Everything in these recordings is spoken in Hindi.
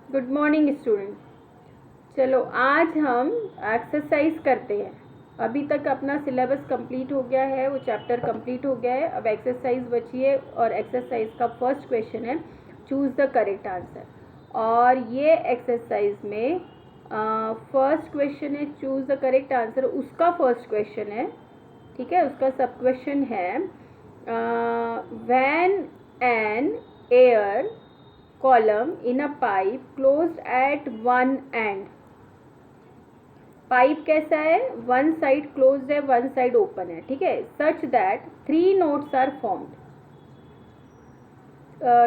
Good morning student. चलो आज हम एक्सरसाइज करते हैं। अभी तक अपना सिलेबस कंप्लीट हो गया है, वो चैप्टर कंप्लीट हो गया है। अब एक्सरसाइज बची है और एक्सरसाइज का फर्स्ट क्वेश्चन है चूज द करेक्ट आंसर। और ये एक्सरसाइज में फर्स्ट क्वेश्चन है चूज द करेक्ट आंसर, उसका फर्स्ट क्वेश्चन है, ठीक है। उसका सब क्वेश्चन है when an air column in a pipe closed at one end। Pipe कैसा है, वन साइड क्लोज्ड है, वन साइड ओपन है, ठीक है। Such that 3 nodes are formed.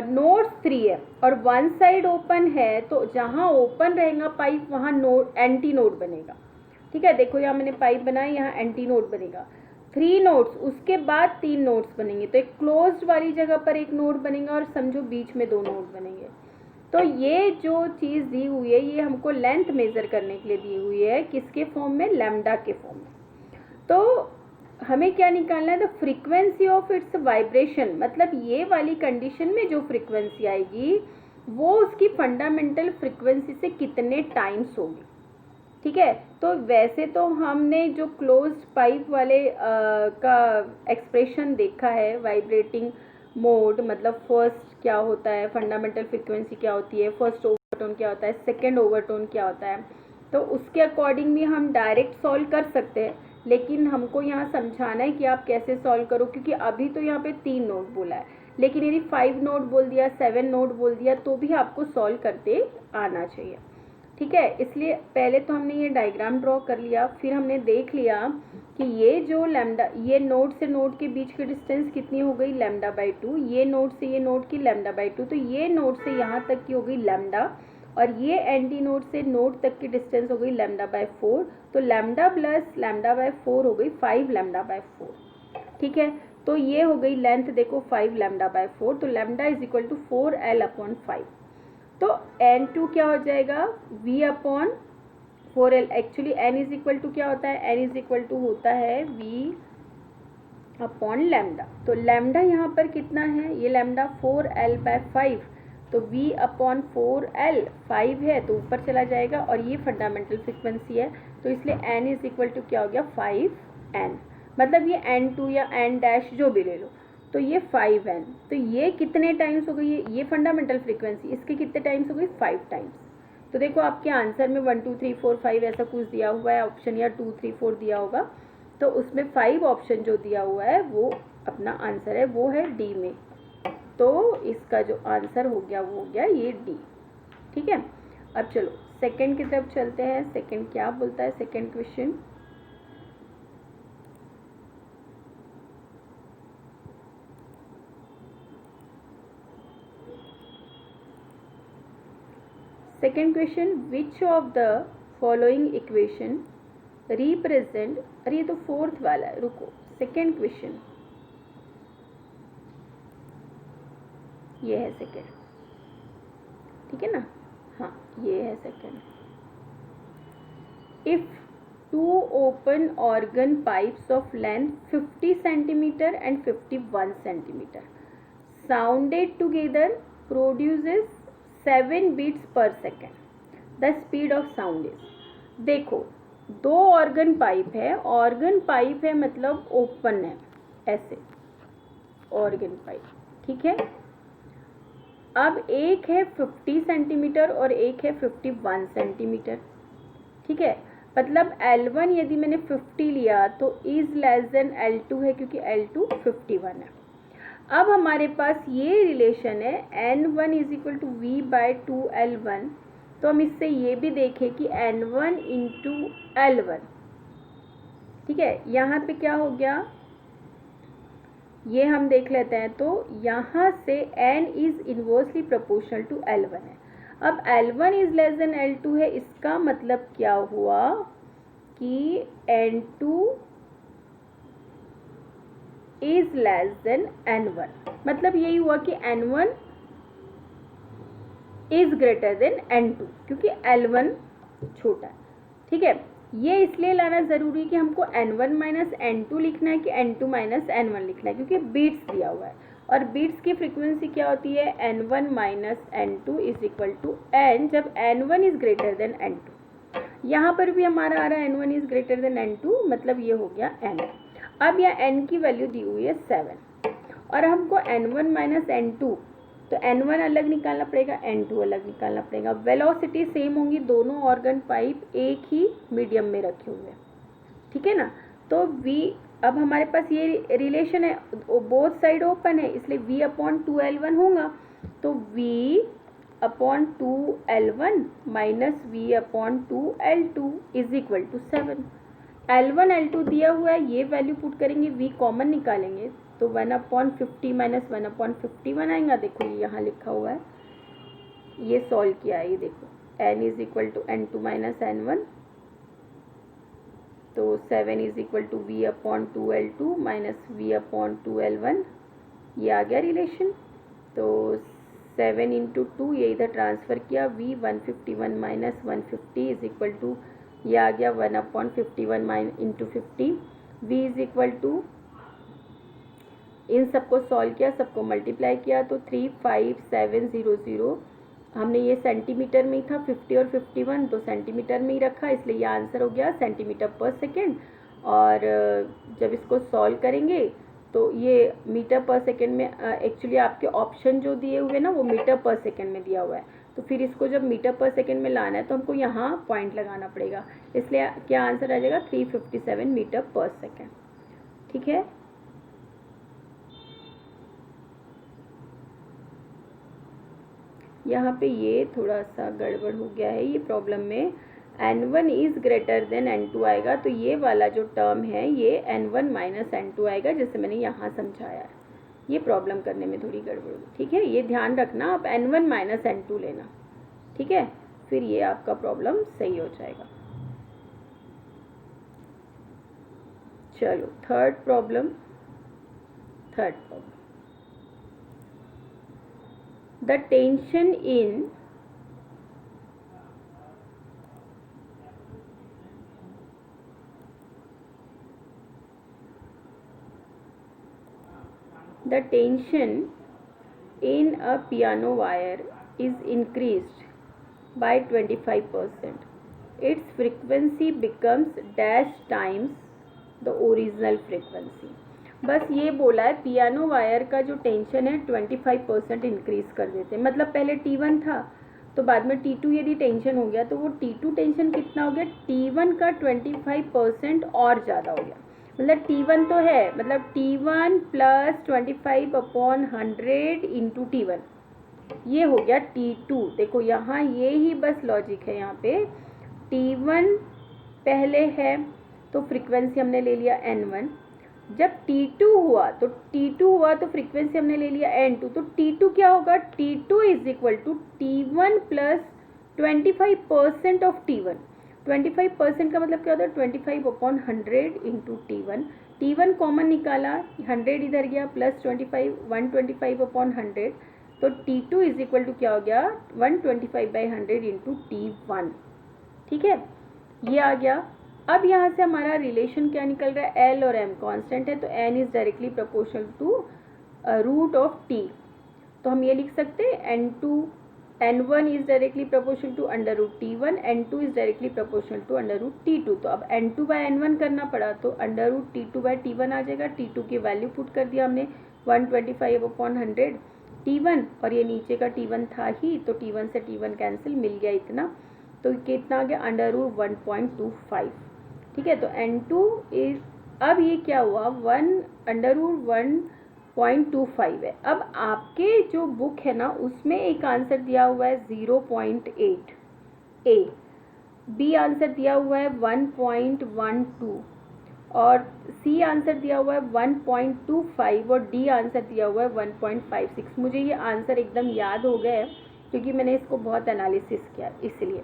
Nodes 3 है और वन साइड ओपन है, तो जहां ओपन रहेगा पाइप वहां नोड एंटी नोड बनेगा, ठीक है। देखो यहाँ मैंने पाइप बनाया, यहाँ एंटी नोड बनेगा। 3 नोड्स, उसके बाद 3 नोड्स बनेंगे, तो एक क्लोज्ड वाली जगह पर एक नोड बनेगा और समझो बीच में 2 नोड बनेंगे। तो ये जो चीज़ दी हुई है ये हमको लेंथ मेजर करने के लिए दी हुई है, किसके फॉर्म में, लैम्डा के फॉर्म में। तो हमें क्या निकालना है, the frequency of its vibration. मतलब ये वाली कंडीशन में जो फ्रीक्वेंसी आएगी वो उसकी फंडामेंटल फ्रीक्वेंसी से कितने टाइम्स होगी, ठीक है। तो वैसे तो हमने जो क्लोज्ड पाइप वाले का एक्सप्रेशन देखा है, वाइब्रेटिंग मोड मतलब फर्स्ट क्या होता है, फंडामेंटल फ्रीक्वेंसी क्या होती है, फर्स्ट ओवरटोन क्या होता है, सेकंड ओवरटोन क्या होता है, तो उसके अकॉर्डिंग भी हम डायरेक्ट सॉल्व कर सकते हैं। लेकिन हमको यहाँ समझाना है कि आप कैसे सॉल्व करो, क्योंकि अभी तो यहाँ पे 3 नोट बोला है, लेकिन यदि 5 नोट बोल दिया, 7 नोट बोल दिया, तो भी आपको सॉल्व करते आना चाहिए, ठीक है। इसलिए पहले तो हमने ये डायग्राम ड्रॉ कर लिया, फिर हमने देख लिया कि ये जो लैम्डा, ये नोड से नोड के बीच की डिस्टेंस कितनी हो गई, लैम्डा बाई 2। ये नोड से ये नोड की लैम्डा बाई 2, तो ये नोड से यहाँ तक की हो गई लैम्डा, और ये एंटी नोड से नोड तक की डिस्टेंस हो गई लैम्डा बाई 4। तो लैम्डा प्लस लैम्डा बाई 4 हो गई 5 लैम्डा बाई 4, ठीक है। तो ये हो गई लेंथ, देखो 5 लैम्डा बाई 4, तो lambda is equal to 4l/5। तो n2 क्या हो जाएगा, v upon 4l। Actually n is equal to क्या होता है, n इज इक्वल टू होता है v अपॉन लैम्डा। तो लैम्डा यहाँ पर कितना है, ये लैम्डा 4l/5, तो v अपॉन 4l 5 है तो ऊपर चला जाएगा, और ये फंडामेंटल फ्रिक्वेंसी है, तो इसलिए n इज इक्वल टू क्या हो गया, 5n। मतलब ये n2 या n डैश जो भी ले लो, तो ये 5n। तो ये कितने टाइम्स हो गई, ये फंडामेंटल फ्रीक्वेंसी, इसके कितने टाइम्स हो गई, 5 टाइम्स। तो देखो आपके आंसर में 1 2 3 4 5 ऐसा कुछ दिया हुआ है ऑप्शन, या 2 3 4 दिया होगा, तो उसमें 5 ऑप्शन जो दिया हुआ है वो अपना आंसर है, वो है डी में। तो इसका जो आंसर हो गया वो हो गया ये डी, ठीक है। अब चलो सेकंड की तरफ चलते हैं। सेकंड क्या बोलता है, second question, second question, which of the following equation represent, अरे ये तो फोर्थ वाला है, रुको, सेकेंड क्वेश्चन ये है सेकेंड, ठीक है ना, हाँ ये है second. If 2 open organ pipes of length 50 centimetre and 51 centimetre sounded together produces 7 beats per second, the speed of sound is. देखो 2 ऑर्गन पाइप है, ऑर्गन पाइप है मतलब ओपन है, ऐसे ऑर्गन पाइप, ठीक है। अब एक है 50 सेंटीमीटर और एक है 51 सेंटीमीटर, ठीक है। मतलब L1 यदि मैंने 50 लिया तो इज लेस देन L2 है, क्योंकि L2 51 है। अब हमारे पास ये रिलेशन है N1 is equal to V by 2L1, तो हम इससे ये भी देखें कि N1 इंटू L1, ठीक है। यहाँ पे क्या हो गया ये हम देख लेते हैं, तो यहाँ से N is inversely proportional to L1 है। अब L1 is less than L2 है, इसका मतलब क्या हुआ कि N2 is less than N1, मतलब यही हुआ कि N1 is greater than N2, क्योंकि L1 छोटा है, ठीक है। ये इसलिए लाना जरूरी कि हमको N1 माइनस N2 लिखना है कि N2 माइनस N1 लिखना है, क्योंकि बीट्स दिया हुआ है, और बीट्स की फ्रीक्वेंसी क्या होती है, n1 minus n2 is equal to n, जब n1 is greater than n2। यहाँ पर भी हमारा आ रहा है n1 is greater than n2, मतलब ये हो गया n। अब यह n की वैल्यू दी हुई है 7 और हमको n1 माइनस n2, तो n1 अलग निकालना पड़ेगा, n2 अलग निकालना पड़ेगा। वेलोसिटी सेम होंगी, दोनों ऑर्गन पाइप एक ही मीडियम में रखे हुए हैं, ठीक है ना। तो v, अब हमारे पास ये रिलेशन है, बोथ साइड ओपन है, इसलिए v अपॉन 2L1 होगा। तो v upon 2L1 minus v upon 2L2 is equal to 7। L1 L2 दिया हुआ है, ये वैल्यू पुट करेंगे, v कॉमन निकालेंगे तो 1/50 माइनस 1/51 आएगा। देखो ये यहाँ लिखा हुआ है, ये सॉल्व किया है, ये देखो n is equal to n2 minus n1, तो 7 is equal to v upon 2L2 minus v upon 2L1, ये आ गया रिलेशन। तो 7 इंटू 2, ये इधर ट्रांसफ़र किया, v 151 minus 150 is equal to, ये आ गया 1/51 minus into 50, v is equal to, इन सबको सॉल्व किया, सबको मल्टीप्लाई किया तो 35700, हमने ये सेंटीमीटर में ही था, 50 और 51 तो सेंटीमीटर में ही रखा, इसलिए ये आंसर हो गया सेंटीमीटर पर सेकेंड। और जब इसको सॉल्व करेंगे तो ये मीटर पर सेकेंड में, एक्चुअली आपके ऑप्शन जो दिए हुए ना वो मीटर पर सेकेंड में दिया हुआ है, तो फिर इसको जब मीटर पर सेकेंड में लाना है तो हमको यहाँ पॉइंट लगाना पड़ेगा, इसलिए क्या आंसर आ जाएगा 357 मीटर पर सेकेंड, ठीक है। यहाँ पे ये थोड़ा सा गड़बड़ हो गया है, ये प्रॉब्लम में n1 is greater than n2 आएगा, तो ये वाला जो टर्म है ये n1 माइनस n2 आएगा, जैसे मैंने यहाँ समझाया है। ये प्रॉब्लम करने में थोड़ी गड़बड़ हुई, ठीक है, ये ध्यान रखना, आप n1 माइनस n2 लेना, ठीक है, फिर ये आपका प्रॉब्लम सही हो जाएगा। चलो third problem, the tension in a piano wire is increased by 25%. Its frequency becomes dash times the original frequency. बस ये बोला है पियानो वायर का जो टेंशन है 25% इंक्रीज कर देते हैं, मतलब पहले T1 था तो बाद में T2 यदि टेंशन हो गया तो वो T2 टेंशन कितना हो गया, T1 का 25% और ज़्यादा हो गया, मतलब T1 तो है, मतलब T1 प्लस 25/100 इंटू T1, ये हो गया T2। देखो यहाँ ये ही बस लॉजिक है, यहाँ पे T1 पहले है तो फ्रीक्वेंसी हमने ले लिया N1, जब T2 हुआ तो फ्रीक्वेंसी हमने ले लिया N2, तो T2 क्या होगा, T2 is equal to T1 plus 25% of T1। 25% का मतलब क्या होता है, 25/100 इंटू T1, T1 कॉमन निकाला, 100 इधर गया, प्लस 25, 125/100, तो T2 इज इक्वल टू क्या हो गया, 125/100 इंटू T1, ठीक है, ये आ गया। अब यहाँ से हमारा रिलेशन क्या निकल रहा है, L और M कांस्टेंट है, तो N is directly proportional to root of T, तो हम ये लिख सकते हैं N1 is directly proportional to under root T1, N2 is directly proportional to under root T2। तो अब N2/N1 करना पड़ा तो अंडर रूट T2/T1 आ जाएगा, T2 की वैल्यू पुट कर दिया हमने 125/100 T1, और ये नीचे का T1 था ही तो T1 से T1 कैंसिल, मिल गया इतना, तो कितना आ गया अंडर रूट 1.25, ठीक है। तो N2 इज, अब ये क्या हुआ, 1 अंडर रूट 1.25 है। अब आपके जो बुक है ना उसमें एक आंसर दिया हुआ है 0.8 A, B आंसर दिया हुआ है 1.12 और C आंसर दिया हुआ है 1.25 और D आंसर दिया हुआ है 1.56। मुझे ये आंसर एकदम याद हो गए क्योंकि मैंने इसको बहुत एनालिसिस किया इसलिए।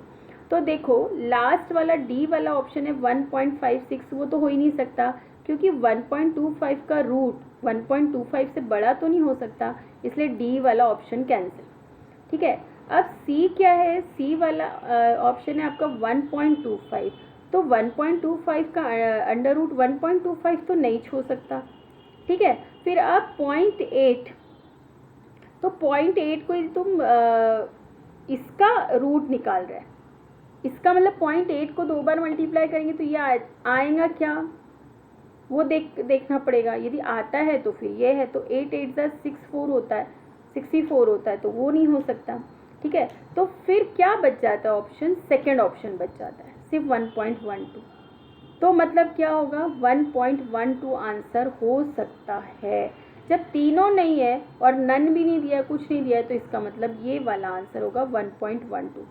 तो देखो लास्ट वाला डी वाला ऑप्शन है 1.56, वो तो हो ही नहीं सकता क्योंकि 1.25 का रूट 1.25 से बड़ा तो नहीं हो सकता, इसलिए डी वाला ऑप्शन कैंसिल, ठीक है। अब सी क्या है, सी वाला ऑप्शन है आपका 1.25, तो 1.25 का अंडर रूट 1.25 तो नहीं हो सकता, ठीक है। फिर आप 0.8 तो 0.8 को यदि तुम इसका रूट निकाल रहे हैं, इसका मतलब 0.8 को 2 बार मल्टीप्लाई करेंगे तो ये आएगा क्या, वो देखना पड़ेगा। यदि आता है तो फिर ये है, तो 8 8 जा 64 होता है, 64 होता है, तो वो नहीं हो सकता। ठीक है, तो फिर क्या बच जाता है ऑप्शन, सेकंड ऑप्शन बच जाता है, सिर्फ 1.12। तो मतलब क्या होगा, 1.12 आंसर हो सकता है। जब तीनों नहीं है और नन भी नहीं दिया, कुछ नहीं दिया है, तो इसका मतलब ये वाला आंसर होगा 1.12।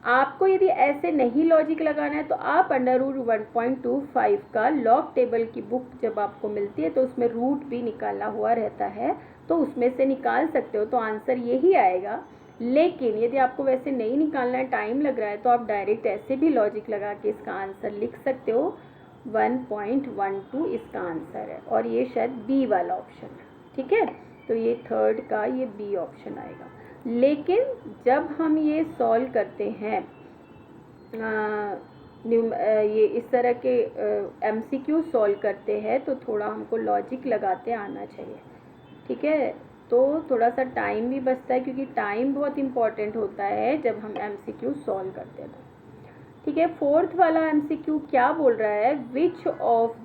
आपको यदि ऐसे नहीं लॉजिक लगाना है तो आप अंडर रूट 1.25 का लॉग टेबल की बुक जब आपको मिलती है तो उसमें रूट भी निकाला हुआ रहता है, तो उसमें से निकाल सकते हो, तो आंसर यही आएगा। लेकिन यदि आपको वैसे नहीं निकालना है, टाइम लग रहा है, तो आप डायरेक्ट ऐसे भी लॉजिक लगा के इसका आंसर लिख सकते हो। 1.12 इसका आंसर है, और ये शायद बी वाला ऑप्शन है। ठीक है, तो ये थर्ड का ये बी ऑप्शन आएगा। लेकिन जब हम ये सॉल्व करते हैं ये इस तरह के MCQ सॉल्व करते हैं, तो थोड़ा हमको लॉजिक लगाते आना चाहिए। ठीक है, तो थोड़ा सा टाइम भी बचता है, क्योंकि टाइम बहुत इम्पॉर्टेंट होता है जब हम MCQ सॉल्व करते हैं। ठीक है, फोर्थ वाला MCQ क्या बोल रहा है, which of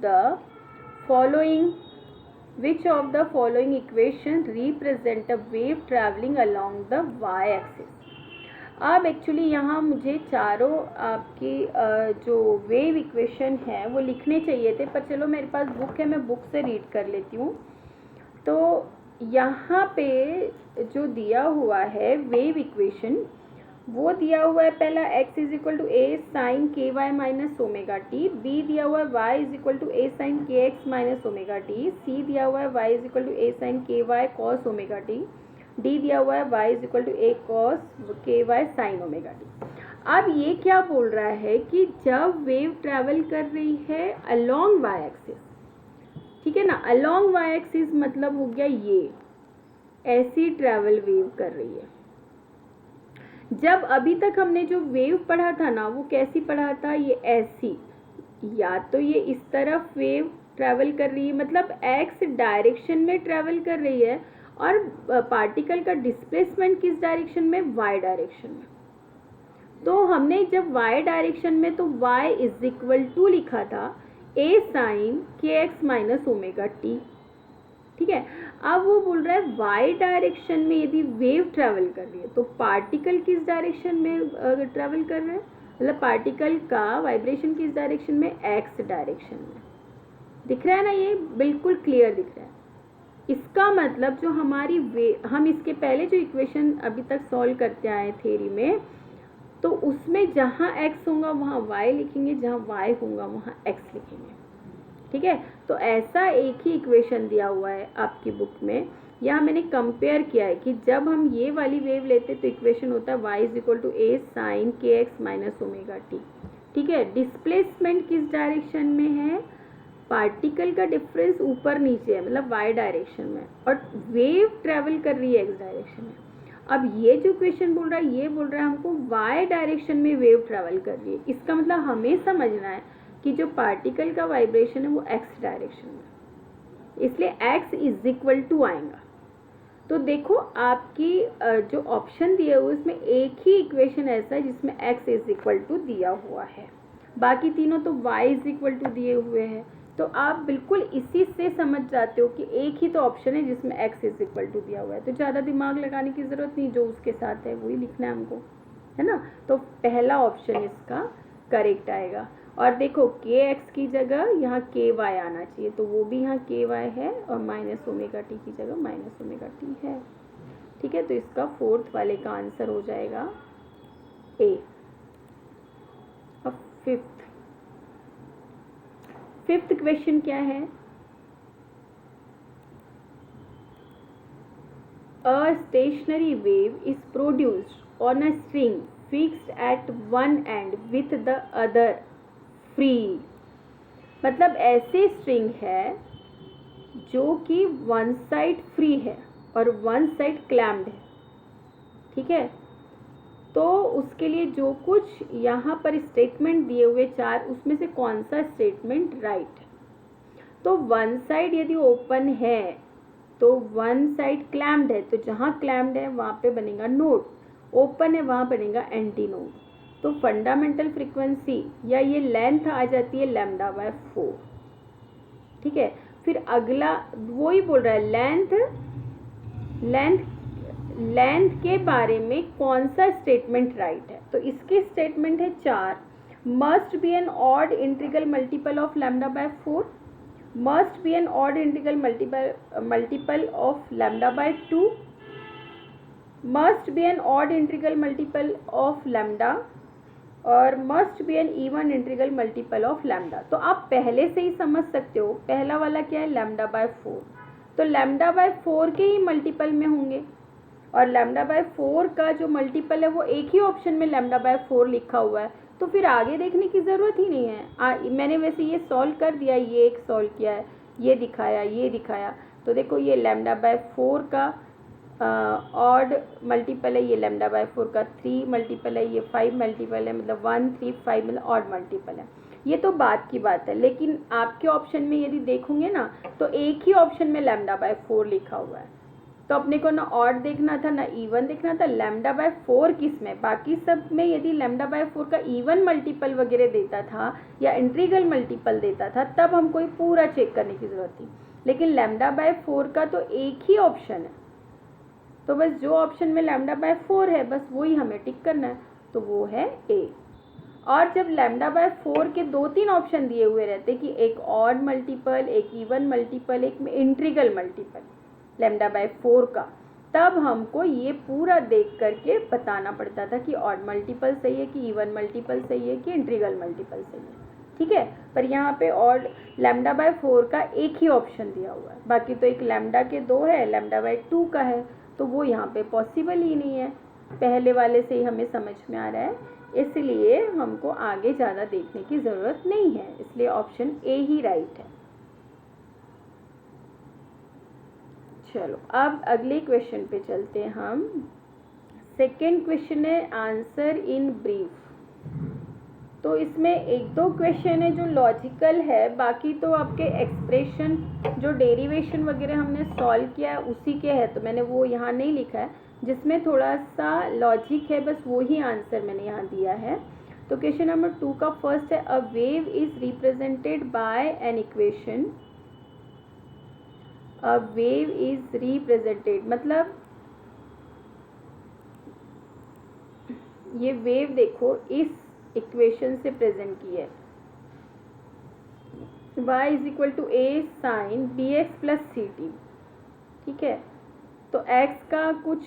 the following equation represent a wave travelling along the y axis. अब एक्चुअली यहाँ मुझे चारों आपकी जो वेव इक्वेशन है वो लिखने चाहिए थे, पर चलो मेरे पास बुक है, मैं बुक से रीड कर लेती हूँ। तो यहाँ पे जो दिया हुआ है वेव इक्वेशन, वो दिया हुआ है पहला x is equal to A sine K Y minus omega T, B दिया हुआ है y is equal to A sine K X minus omega T, C दिया हुआ है y is equal to A sine K Y cos omega T, D दिया हुआ है y is equal to A cos K Y sine omega T. अब ये क्या बोल रहा है कि जब वेव ट्रैवल कर रही है अलोंग y एक्सिस, ठीक है ना, अलोंग y एक्सिस मतलब हो गया ये ऐसी ट्रैवल वेव कर रही है। जब अभी तक हमने जो वेव पढ़ा था ना, वो कैसी पढ़ा था, ये ऐसी, या तो ये इस तरफ वेव ट्रैवल कर रही है, मतलब x डायरेक्शन में ट्रैवल कर रही है, और पार्टिकल का डिस्प्लेसमेंट किस डायरेक्शन में, y डायरेक्शन में। तो हमने जब y डायरेक्शन में तो y इज इक्वल टू लिखा था a sign K X minus omega T. ठीक है, अब वो बोल रहा है y डायरेक्शन में यदि वेव ट्रैवल कर रही है तो पार्टिकल किस डायरेक्शन में ट्रैवल कर रहे हैं, मतलब पार्टिकल का वाइब्रेशन किस डायरेक्शन में, x डायरेक्शन में। दिख रहा है ना, ये बिल्कुल क्लियर दिख रहा है। इसका मतलब जो हमारी हम इसके पहले जो इक्वेशन अभी तक सॉल्व करते आए थ्योरी में, तो उसमें जहाँ x होगा वहाँ y लिखेंगे, जहाँ y होगा वहाँ x लिखेंगे। ठीक है, तो ऐसा एक ही इक्वेशन दिया हुआ है आपकी बुक में। यहाँ मैंने कंपेयर किया है कि जब हम ये वाली वेव लेते तो इक्वेशन होता है y is equal to A sine K X minus omega T. ठीक है, डिस्प्लेसमेंट किस डायरेक्शन में है, पार्टिकल का डिफरेंस ऊपर नीचे है, मतलब y डायरेक्शन में, और वेव ट्रेवल कर रही है x डायरेक्शन में। अब ये जो क्वेश्चन बोल रहा है, ये बोल रहा है हमको y डायरेक्शन में वेव ट्रेवल कर रही है। इसका मतलब हमें समझना है कि जो पार्टिकल का वाइब्रेशन है वो x डायरेक्शन में, इसलिए x इज इक्वल टू आएगा। तो देखो आपकी जो ऑप्शन दिए हुए उसमें एक ही इक्वेशन ऐसा है जिसमें x इज इक्वल टू दिया हुआ है, बाकी तीनों तो y इज इक्वल टू दिए हुए हैं। तो आप बिल्कुल इसी से समझ जाते हो कि एक ही तो ऑप्शन है जिसमें x इज इक्वल टू दिया हुआ है, तो ज़्यादा दिमाग लगाने की ज़रूरत नहीं, जो उसके साथ है वही लिखना है हमको, है ना। तो पहला ऑप्शन इसका करेक्ट आएगा। और देखो के एक्स की जगह यहाँ के वाई आना चाहिए, तो वो भी यहाँ के वाई है, और माइनस ओमेगा टी की जगह माइनस ओमेगा टी है। ठीक है, तो इसका फोर्थ वाले का आंसर हो जाएगा ए। अब फिफ्थ क्वेश्चन क्या है, a stationary wave is produced on a string fixed at one end with the other free. मतलब ऐसे स्ट्रिंग है जो कि वन साइड फ्री है और वन साइड क्लैम्प्ड है। ठीक है, तो उसके लिए जो कुछ यहाँ पर स्टेटमेंट दिए हुए चार, उसमें से कौन सा स्टेटमेंट राइट है। तो वन साइड यदि ओपन है तो वन साइड क्लैम्ड है, तो जहाँ क्लैम्ड है वहाँ पे बनेगा नोड, ओपन है वहाँ बनेगा एंटी नोड। तो फंडामेंटल फ्रीक्वेंसी या ये लेंथ आ जाती है λ/4। ठीक है, फिर अगला वो ही बोल रहा है लेंथ के बारे में कौन सा स्टेटमेंट राइट है। तो इसके स्टेटमेंट है 4, must be an odd integral multiple of λ/4, must be an odd integral multiple of λ/2, must be an odd integral multiple of lambda, और must be an even integral multiple of lambda. तो आप पहले से ही समझ सकते हो, पहला वाला क्या है λ/4, तो λ/4 के ही मल्टीपल में होंगे, और λ/4 का जो मल्टीपल है वो एक ही ऑप्शन में λ/4 लिखा हुआ है, तो फिर आगे देखने की ज़रूरत ही नहीं है। मैंने वैसे ये सॉल्व कर दिया, ये एक सॉल्व किया है, ये दिखाया, तो देखो ये λ/4 का ऑड मल्टीपल है, ये λ/4 का 3 मल्टीपल है, ये 5 मल्टीपल है, मतलब 1 3 5 मतलब ऑड मल्टीपल है। ये तो बात की बात है, लेकिन आपके ऑप्शन में यदि देखोगे ना तो एक ही ऑप्शन में λ/4 लिखा हुआ है, तो अपने को ना ऑड देखना था ना इवन देखना था, λ/4 किस में, बाकी सब में यदि λ/4 का इवन मल्टीपल वगैरह देता था या इंटीग्रल मल्टीपल देता था तब हमको पूरा चेक करने की ज़रूरत थी, लेकिन λ/4 का तो एक ही ऑप्शन है, तो बस जो ऑप्शन में λ/4 है बस वही हमें टिक करना है, तो वो है ए। और जब λ/4 के 2-3 ऑप्शन दिए हुए रहते कि एक ऑड मल्टीपल, एक इवन मल्टीपल, एक में इंटीग्रल मल्टीपल λ/4 का, तब हमको ये पूरा देख करके बताना पड़ता था कि ऑड मल्टीपल सही है कि इवन मल्टीपल सही है कि इंटीग्रल मल्टीपल सही है। ठीक है, पर यहाँ पे ऑड λ/4 का एक ही ऑप्शन दिया हुआ है, बाकी तो एक लैम्डा के 2 है, λ/2 का है, तो वो यहाँ पे पॉसिबल ही नहीं है। पहले वाले से ही हमें समझ में आ रहा है, इसलिए हमको आगे ज़्यादा देखने की ज़रूरत नहीं है, इसलिए ऑप्शन ए ही राइट है। चलो अब अगले क्वेश्चन पे चलते हैं हम। सेकेंड क्वेश्चन है आंसर इन ब्रीफ। तो इसमें 1-2 क्वेश्चन है जो लॉजिकल है, बाकी तो आपके एक्सप्रेशन जो डेरिवेशन वगैरह हमने सॉल्व किया है उसी के है, तो मैंने वो यहाँ नहीं लिखा है, जिसमें थोड़ा सा लॉजिक है बस वो ही आंसर मैंने यहाँ दिया है। तो क्वेश्चन नंबर 2 का फर्स्ट है, a wave is represented bye an equation. A wave is represented मतलब ये वेव देखो इस इक्वेशन से प्रेजेंट की है, y = a sin bx + ct। ठीक है, तो x का कुछ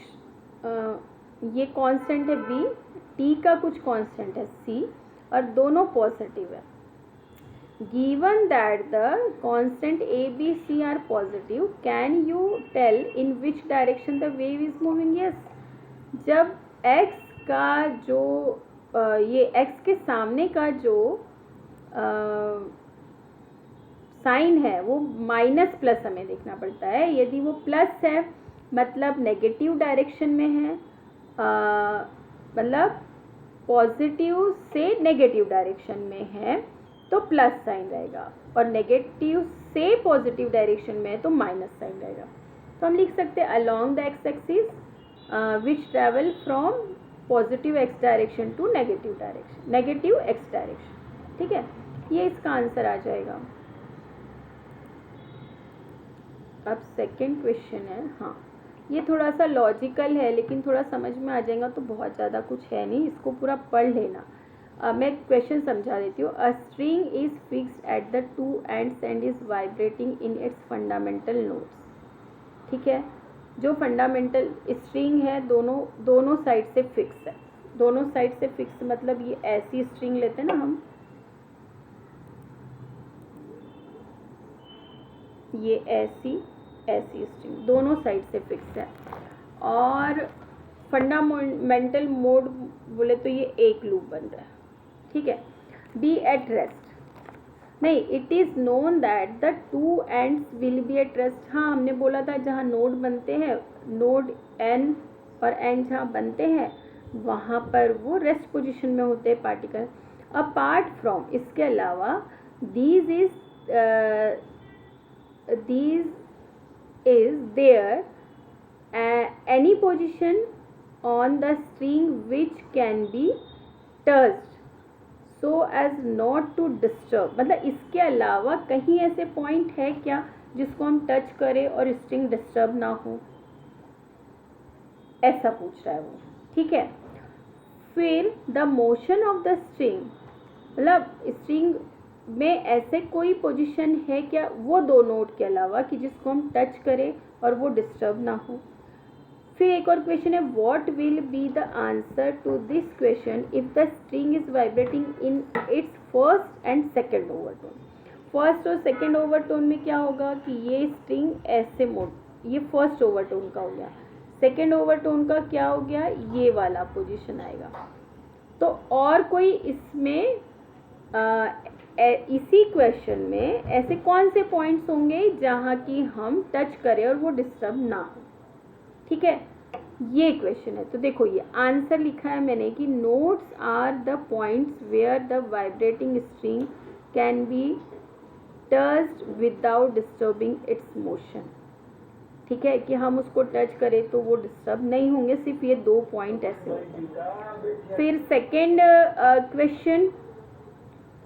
ये कांस्टेंट है b, t का कुछ कांस्टेंट है c, और दोनों पॉजिटिव है। Given that the constant a b c are positive, can you tell in which direction the wave is moving. Yes, जब x का जो ये x के सामने का जो साइन है वो माइनस प्लस हमें देखना पड़ता है। यदि वो प्लस है मतलब नेगेटिव डायरेक्शन में है, मतलब पॉजिटिव से नेगेटिव डायरेक्शन में है तो प्लस साइन रहेगा, और नेगेटिव से पॉजिटिव डायरेक्शन में है तो माइनस साइन रहेगा। तो हम लिख सकते हैं along the x axis which travel from positive x direction to negative x direction. ठीक है, ये इसका आंसर आ जाएगा। अब सेकंड क्वेश्चन है, हाँ ये थोड़ा सा लॉजिकल है लेकिन थोड़ा समझ में आ जाएगा, तो बहुत ज़्यादा कुछ है नहीं, इसको पूरा पढ़ लेना। मैं क्वेश्चन समझा देती हूँ। A string is fixed at the 2 ends and is vibrating in its fundamental nodes. ठीक है, जो फंडामेंटल स्ट्रिंग है दोनों साइड से फिक्स है। दोनों साइड से फिक्स मतलब ये ऐसी स्ट्रिंग लेते हैं ना हम, ये ऐसी स्ट्रिंग दोनों साइड से फिक्स है, और फंडामेंटल मोड बोले तो ये एक लूप बन रहा है। ठीक है, बी एट रेस्ट नहीं, it is known that the 2 ends will be at rest. हाँ हमने बोला था जहाँ नोड बनते हैं, नोड एन और एन जहाँ बनते हैं वहाँ पर वो रेस्ट पोजीशन में होते हैं पार्टिकल। अपार्ट फ्रॉम, इसके अलावा is there any position on the string which can be touched so as not to disturb, मतलब इसके अलावा कहीं ऐसे पॉइंट है क्या जिसको हम टच करें और स्ट्रिंग डिस्टर्ब ना हो, ऐसा पूछ रहा है वो, ठीक है। फिर the motion of the string, मतलब स्ट्रिंग में ऐसे कोई पोजीशन है क्या वो दो नोट के अलावा कि जिसको हम टच करें और वो डिस्टर्ब ना हो। फिर एक और क्वेश्चन है, what will be the answer to this question if the string is vibrating in its first and second overtone. First और सेकेंड ओवरटोन में क्या होगा कि ये स्ट्रिंग ऐसे मोड, ये फर्स्ट ओवरटोन का हो गया, सेकेंड ओवरटोन का क्या हो गया, ये वाला पोजीशन आएगा। तो और कोई इसमें इसी क्वेश्चन में ऐसे कौन से पॉइंट्स होंगे जहाँ की हम टच करें और वो डिस्टर्ब ना हो, ठीक है, ये क्वेश्चन है। तो देखो ये आंसर लिखा है मैंने कि notes are the points where the vibrating string can be touched without disturbing its motion, ठीक है, कि हम उसको टच करें तो वो डिस्टर्ब नहीं होंगे, सिर्फ ये दो पॉइंट ऐसे होते हैं। फिर सेकेंड क्वेश्चन,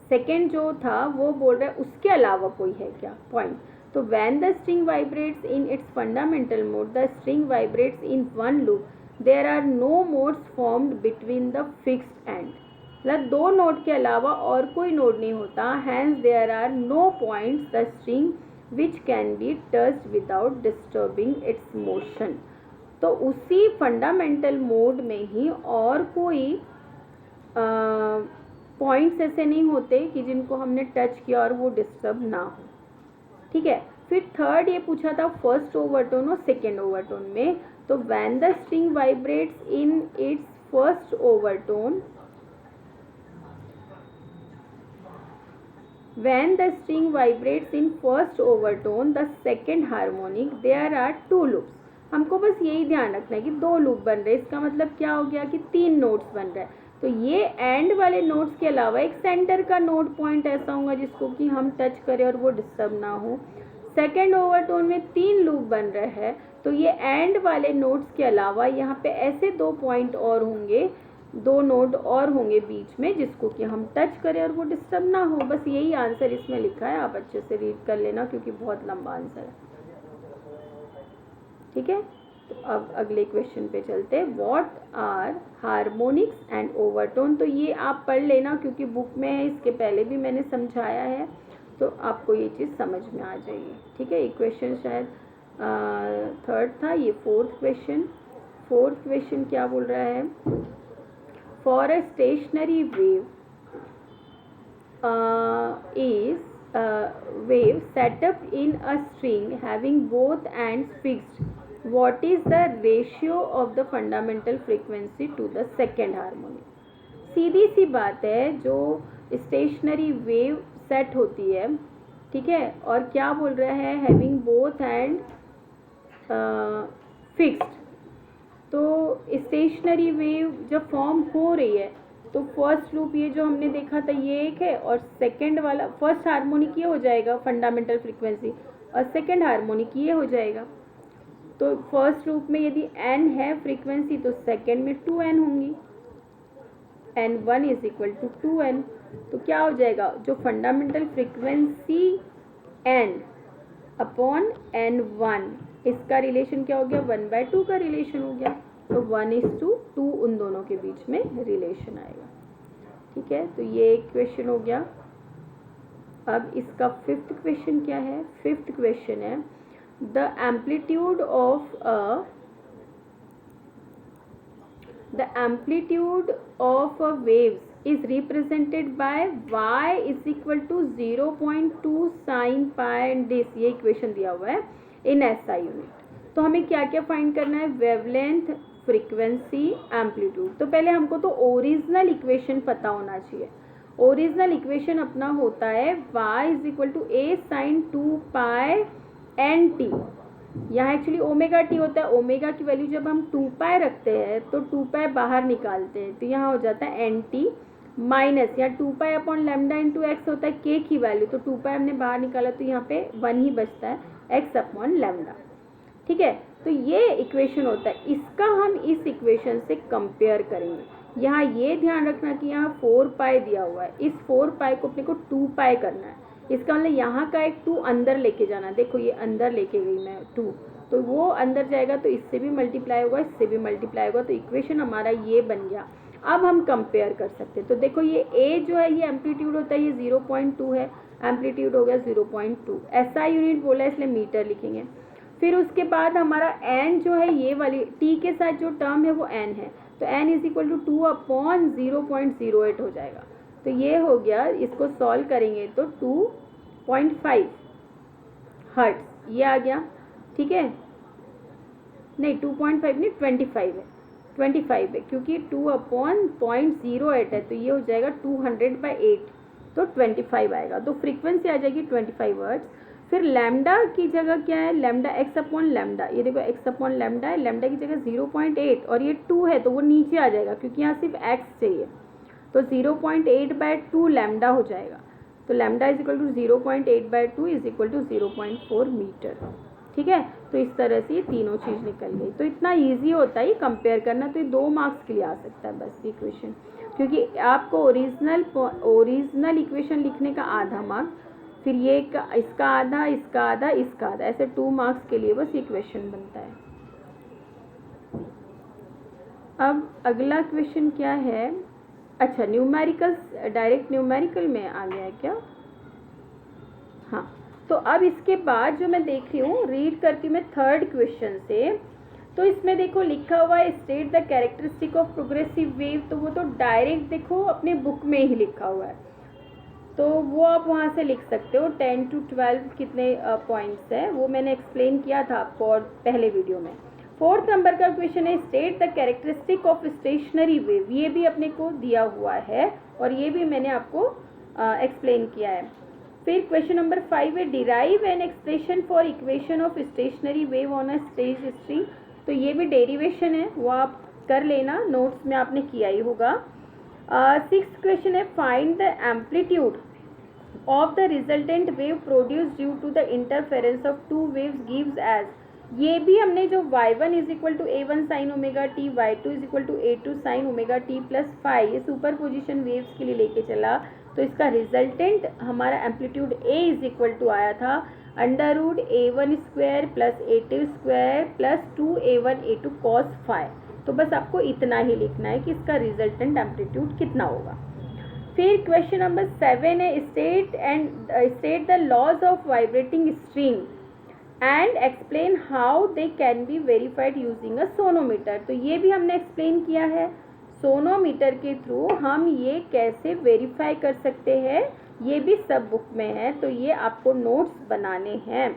सेकेंड जो था वो बोल रहा है उसके अलावा कोई है क्या पॉइंट। तो when the string vibrates in its fundamental mode, the string vibrates in one loop, there are no modes formed between the fixed end, मतलब दो नोड के अलावा और कोई नोड नहीं होता, hence there are no points the string which can be touched without disturbing its motion। तो उसी फंडामेंटल मोड में ही और कोई पॉइंट्स ऐसे नहीं होते कि जिनको हमने टच किया और वो डिस्टर्ब ना हो, ठीक है। फिर थर्ड ये पूछा था फर्स्ट ओवरटोन और सेकेंड ओवरटोन में, तो when the string vibrates in its first overtone, when the string vibrates in first overtone the second harmonic there are two loops। हमको बस यही ध्यान रखना है कि दो लूप बन रहे हैं, इसका मतलब क्या हो गया कि तीन नोट्स बन रहे हैं। तो ये एंड वाले नोट्स के अलावा एक सेंटर का नोट पॉइंट ऐसा होगा जिसको कि हम टच करें और वो डिस्टर्ब ना हो। सेकेंड ओवरटोन में तीन लूप बन रहे हैं, तो ये एंड वाले नोट्स के अलावा यहाँ पे ऐसे दो पॉइंट और होंगे, दो नोड और होंगे बीच में जिसको कि हम टच करें और वो डिस्टर्ब ना हो। बस यही आंसर इसमें लिखा है, आप अच्छे से रीड कर लेना क्योंकि बहुत लंबा आंसर है, ठीक है। तो अब अगले क्वेश्चन पे चलते हैं, what are harmonics and overtone. तो ये आप पढ़ लेना क्योंकि बुक में है, इसके पहले भी मैंने समझाया है, तो आपको ये चीज़ समझ में आ जाएगी, ठीक है। ये क्वेश्चन शायद थर्ड था, ये फोर्थ क्वेश्चन। फोर्थ क्वेश्चन क्या बोल रहा है, for a stationary wave wave set up in a string having both ends fixed, what is the ratio of the fundamental frequency to the second harmonic। सीधी सी बात है, जो स्टेशनरी वेव सेट होती है, ठीक है, और क्या बोल रहा है, हैविंग बोथ एंड फिक्स्ड। तो स्टेशनरी वेव जब फॉर्म हो रही है तो फर्स्ट लूप ये जो हमने देखा था ये एक है, और सेकंड वाला फर्स्ट हार्मोनिक ये हो जाएगा फंडामेंटल फ्रीक्वेंसी, और सेकंड हार्मोनिक ये हो जाएगा। तो फर्स्ट लूप में यदि n है फ्रीक्वेंसी तो सेकंड में 2n होंगी, n1 is equal to 2n। तो क्या हो जाएगा, जो fundamental frequency n upon n1, इसका रिलेशन क्या हो गया, 1/2 का रिलेशन हो गया। तो 1:2 उन दोनों के बीच में रिलेशन आएगा, ठीक है। तो ये एक क्वेश्चन हो गया। अब इसका फिफ्थ क्वेश्चन क्या है, फिफ्थ क्वेश्चन है, the amplitude of a waves is represented by y is equal to 0.2 sin pi and this, ये इक्वेशन दिया हुआ है इन SI यूनिट। तो हमें क्या क्या फाइंड करना है, वेवलेंथ, फ्रीक्वेंसी, एम्पलीट्यूड। तो पहले हमको तो ओरिजिनल इक्वेशन पता होना चाहिए। ओरिजिनल इक्वेशन अपना होता है y is equal to a sin 2 pi n t। यहाँ एक्चुअली ओमेगा टी होता है, ओमेगा की वैल्यू जब हम 2 पाई रखते हैं तो 2 पाई बाहर निकालते हैं, तो यहाँ हो जाता है एन टी माइनस, या 2 pi upon lambda into x होता है के की वैल्यू, तो 2 पाई हमने बाहर निकाला तो यहाँ पे 1 ही बचता है, एक्स अपॉन लेमडा। ठीक है। तो ये इक्वेशन होता है, इसका हम इस इक्वेशन से कंपेयर करेंगे। यहाँ ये ध्यान रखना कि यहाँ 4 पाई दिया हुआ है, इस 4 पाई को अपने को 2 पाई करना है। इसका मतलब यहाँ का एक 2 अंदर लेके जाना, देखो ये अंदर लेके गई मैं 2, तो वो अंदर जाएगा तो इससे भी मल्टीप्लाई होगा, इससे भी मल्टीप्लाई होगा, तो इक्वेशन हमारा ये बन गया। अब हम कंपेयर कर सकते हैं। तो देखो ये ए जो है ये एम्पलीट्यूड होता है, ये 0.2 है, एम्पलीट्यूड हो गया 0.2। SI यूनिट बोला है इसलिए मीटर लिखेंगे। फिर उसके बाद हमारा एन जो है ये वाली टी के साथ जो टर्म है वो एन है, तो एन इज इक्वल टू 2/0.08 हो जाएगा। तो ये हो गया, इसको सॉल्व करेंगे तो 2.5 हर्ट्ज ये आ गया। ठीक है, नहीं 2.5 नहीं 25 है, 25 है क्योंकि 2/0.08 है, तो ये हो जाएगा 200/8, तो 25 आएगा। तो फ्रीक्वेंसी आ जाएगी 25 हर्ट्ज। फिर लैम्डा की जगह क्या है, लैम्डा एक्स अपॉन लैम्डा, ये देखो एक्स अपॉन लैम्डा है, लैम्डा की जगह 0.8 और ये 2 है तो वो नीचे आ जाएगा क्योंकि यहाँ सिर्फ एक्स चाहिए, तो 0.8/2 लैम्डा हो जाएगा। तो lambda is equal to 0.8/2 is equal to 0.4 metre. ठीक है, तो इस तरह से ये तीनों चीज़ निकल गई। तो इतना ईजी होता है कंपेयर करना, तो ये 2 मार्क्स के लिए आ सकता है बस इक्वेशन, क्योंकि आपको ओरिजिनल इक्वेशन लिखने का आधा मार्क्स, फिर ये इसका आधा, इसका आधा, इसका आधा, ऐसे 2 मार्क्स के लिए बस इक्वेशन बनता है। अब अगला क्वेश्चन क्या है, अच्छा न्यूमेरिकल, डायरेक्ट न्यूमेरिकल में आ गया है क्या? हाँ, तो अब इसके बाद जो मैं देख रही हूँ, रीड करती हूँ मैं थर्ड क्वेश्चन से। तो इसमें देखो लिखा हुआ है state the characteristic of progressive wave, तो वो तो डायरेक्ट देखो अपने बुक में ही लिखा हुआ है, तो वो आप वहाँ से लिख सकते हो। 10 to 12 कितने पॉइंट्स है वो मैंने एक्सप्लेन किया था आपको और पहले वीडियो में। 4th नंबर का क्वेश्चन है state the characteristic of stationary wave, ये भी अपने को दिया हुआ है और ये भी मैंने आपको एक्सप्लेन किया है। फिर क्वेश्चन नंबर 5 है derive an expression for equation of stationary wave on a stage string, तो ये भी डेरिवेशन है, वो आप कर लेना, नोट्स में आपने किया ही होगा। 6th क्वेश्चन है find the amplitude of the resultant wave produce due to the interference of two waves gives as, ये भी हमने जो y1 is equal to a1 sine omega t, y2 is equal to a2 sine omega t plus five, ये सुपर पोजिशन वेव्स के लिए लेके चला, तो इसका रिजल्टेंट हमारा amplitude a is equal to आया था √a1 square plus a2 square plus 2a1 a2 cos five. तो बस आपको इतना ही लिखना है कि इसका रिजल्टेंट एम्पलीट्यूड कितना होगा। फिर क्वेश्चन नंबर 7 है state the laws of vibrating string and explain how they can be verified using a sonometer, तो ये भी हमने एक्सप्लेन किया है, सोनोमीटर के थ्रू हम ये कैसे वेरीफाई कर सकते हैं, ये भी सब बुक में है, तो ये आपको नोट्स बनाने हैं।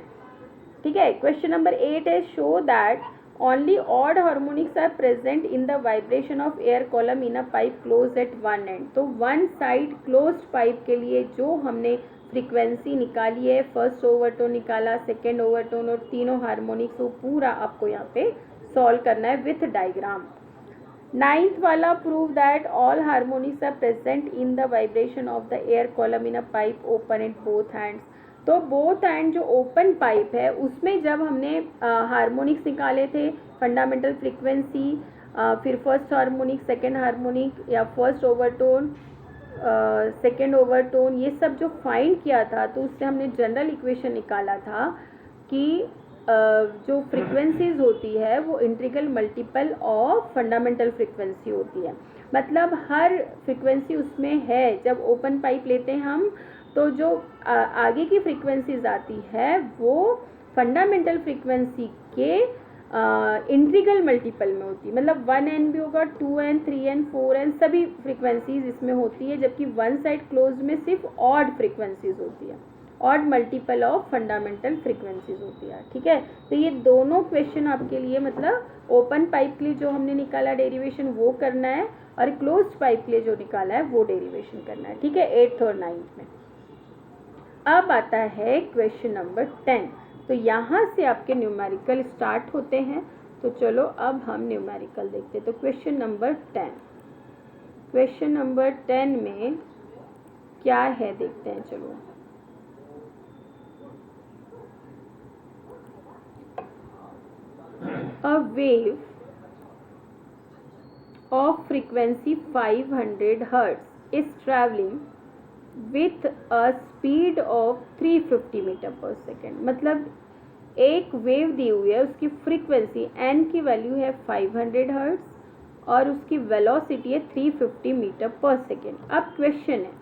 ठीक है, क्वेश्चन नंबर 8 है show that only odd harmonics are present in the vibration of air column in a pipe close at one end, तो वन साइड क्लोज्ड पाइप के लिए जो हमने फ्रीक्वेंसी निकाली है, फर्स्ट ओवरटोन निकाला, सेकेंड ओवरटोन और तीनों हार्मोनिक्स, वो पूरा आपको यहाँ पे सॉल्व करना है विथ डायग्राम। 9th वाला prove that all harmonics are present in the vibration of the air column in a pipe open at both hands, तो बोथ हैंड जो ओपन पाइप है उसमें जब हमने हार्मोनिक्स निकाले थे, फंडामेंटल फ्रीक्वेंसी, फिर फर्स्ट हार्मोनिक, सेकेंड हार्मोनिक या फर्स्ट ओवरटोन, सेकेंड ओवरटोन, ये सब जो फाइंड किया था, तो उससे हमने जनरल इक्वेशन निकाला था कि जो फ्रीक्वेंसीज होती है वो integral multiple of fundamental frequency होती है, मतलब हर फ्रीक्वेंसी उसमें है। जब ओपन पाइप लेते हैं हम, तो जो आगे की फ्रीक्वेंसीज आती है वो फंडामेंटल फ्रीक्वेंसी के इंटीग्रल मल्टीपल में होती है, मतलब 1n भी होगा, 2n, 3n, 4n सभी फ्रीक्वेंसीज इसमें होती है, जबकि वन साइड क्लोज में सिर्फ ऑड फ्रीक्वेंसीज होती है, odd multiple of fundamental frequencies होती है। ठीक है, तो ये दोनों क्वेश्चन आपके लिए, मतलब ओपन पाइप के लिए जो हमने निकाला डेरिवेशन वो करना है, और क्लोज्ड पाइप के लिए जो निकाला है वो डेरिवेशन करना है। ठीक है, 8th और 9th में। अब आता है क्वेश्चन नंबर 10, तो यहाँ से आपके न्यूमेरिकल स्टार्ट होते हैं, तो चलो अब हम न्यूमेरिकल देखते हैं। तो क्वेश्चन नंबर 10 में क्या है देखते हैं, चलो। a wave of frequency 500 hertz is traveling with a speed of 350 metre पर सेकेंड। मतलब एक वेव दी हुई है, उसकी फ्रीक्वेंसी n की वैल्यू है 500 हर्ट्ज और उसकी वेलोसिटी है 350 मीटर पर सेकेंड। अब क्वेश्चन है,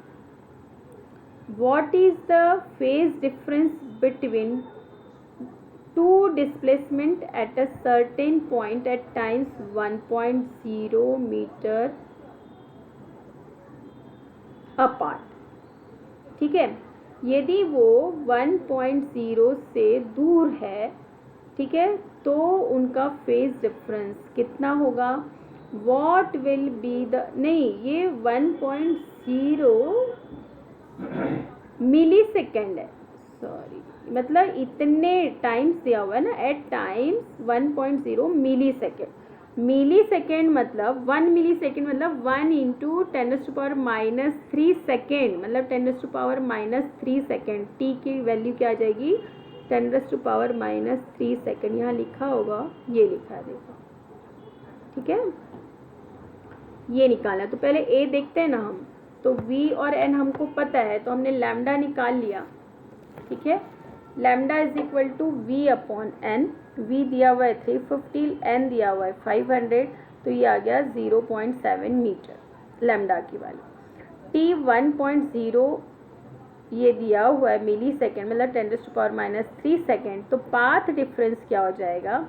what is the phase difference between two displacement at a certain point at times 1.0 meter apart। ठीक है, यदि वो 1.0 से दूर है, ठीक है, तो उनका फेज डिफरेंस कितना होगा? व्हाट विल बी द, नहीं ये 1.0 मिली सेकेंड है, सॉरी, मतलब इतने टाइम्स दिया हुआ है ना, एट टाइम्स 1.0 मिली सेकेंड। मिली सेकेंड मतलब 1 मिली सेकेंड मतलब 1 इंटू 10⁻³ सेकेंड, मतलब 10⁻³ सेकेंड। टी की वैल्यू क्या आ जाएगी? 10⁻³ सेकेंड। यहाँ लिखा होगा, ये लिखा देखो, ठीक है, ये निकाला। तो पहले ए देखते हैं ना हम, तो v और n हमको पता है, तो हमने लैम्डा निकाल लिया, ठीक है। Lambda is equal to v upon n. V दिया हुआ है 350, एन दिया हुआ है 500, तो ये आ गया 0.7 मीटर लैम्डा की वैल्यू। टी 1.0 ये दिया हुआ है मिली सेकेंड, मतलब 10⁻³ सेकेंड। तो पाथ डिफरेंस क्या हो जाएगा?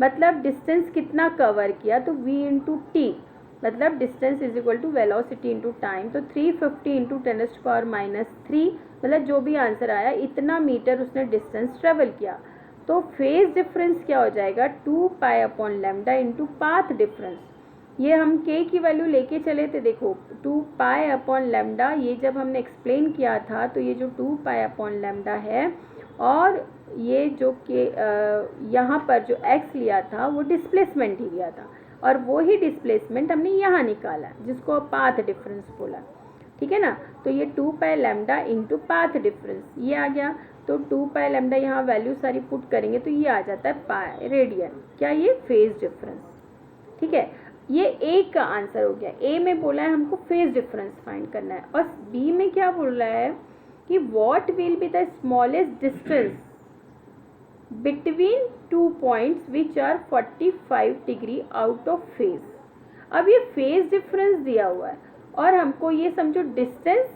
मतलब डिस्टेंस कितना कवर किया, तो v इंटू टी, मतलब distance is equal to velocity into time. तो 350 इंटू 10⁻³ मतलब जो भी आंसर आया इतना मीटर उसने डिस्टेंस ट्रेवल किया। तो फेज डिफरेंस क्या हो जाएगा? 2 pi upon lambda into path difference. ये हम k की वैल्यू लेके चले थे, देखो 2 पाई अपॉन लैम्डा, ये जब हमने एक्सप्लेन किया था तो ये जो 2 पाई अपॉन लैम्डा है, और ये जो k यहाँ पर जो x लिया था वो डिस्प्लेसमेंट ही लिया था, और वो ही डिस्प्लेसमेंट हमने यहाँ निकाला जिसको पाथ डिफरेंस बोला, ठीक है ना। तो ये 2 पाई लैम्डा इंटू पाथ डिफरेंस ये आ गया। तो 2 पाई लैम्डा यहाँ वैल्यू सारी पुट करेंगे तो ये आ जाता है पाई रेडियन। क्या? ये फेज डिफरेंस, ठीक है। ये ए का आंसर हो गया। ए में बोला है हमको फेज डिफरेंस फाइंड करना है, और बी में क्या बोल रहा है कि what will be the smallest distance between 2 points which are 45 degree out of phase. अब ये फेज डिफरेंस दिया हुआ है और हमको ये समझो डिस्टेंस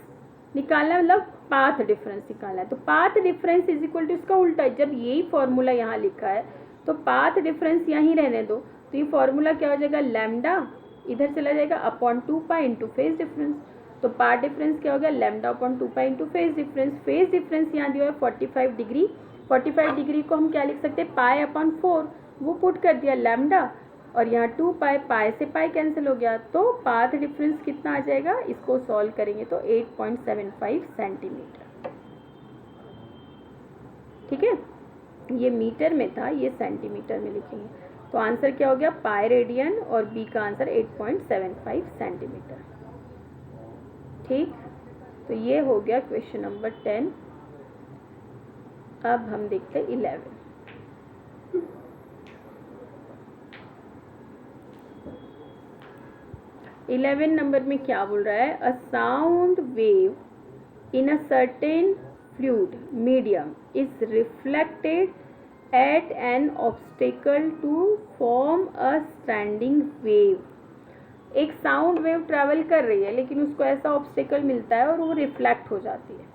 निकालना, मतलब पाथ डिफरेंस निकालना है। तो path difference is equal to इसका उल्टा है। जब यही फॉर्मूला यहाँ लिखा है तो पाथ डिफरेंस यहीं रहने दो, तो ये फॉर्मूला क्या हो जाएगा? लैम्डा इधर चला जाएगा upon 2 pi into phase difference. तो पाथ डिफरेंस क्या हो गया? Lambda upon 2 pi into phase difference. Phase difference यहाँ दिया है 45 डिग्री। 45 डिग्री को हम क्या लिख सकते हैं? पाई अपॉन 4, वो पुट कर दिया लैम्डा, और यहाँ 2 पाई, पाई से पाई कैंसिल हो गया, तो पाथ डिफरेंस कितना आ जाएगा? इसको सॉल्व करेंगे तो 8.75 सेंटीमीटर, ठीक है। ये मीटर में था, ये सेंटीमीटर में लिखेंगे। तो आंसर क्या हो गया? पाई रेडियन, और बी का आंसर 8.75 सेंटीमीटर, ठीक। तो ये हो गया क्वेश्चन नंबर 10। अब हम देखते हैं 11। इलेवन नंबर में क्या बोल रहा है? A sound wave in a certain fluid medium is reflected at an obstacle to form a standing wave. एक साउंड वेव ट्रैवल कर रही है, लेकिन उसको ऐसा ऑब्स्टेकल मिलता है और वो रिफ्लेक्ट हो जाती है।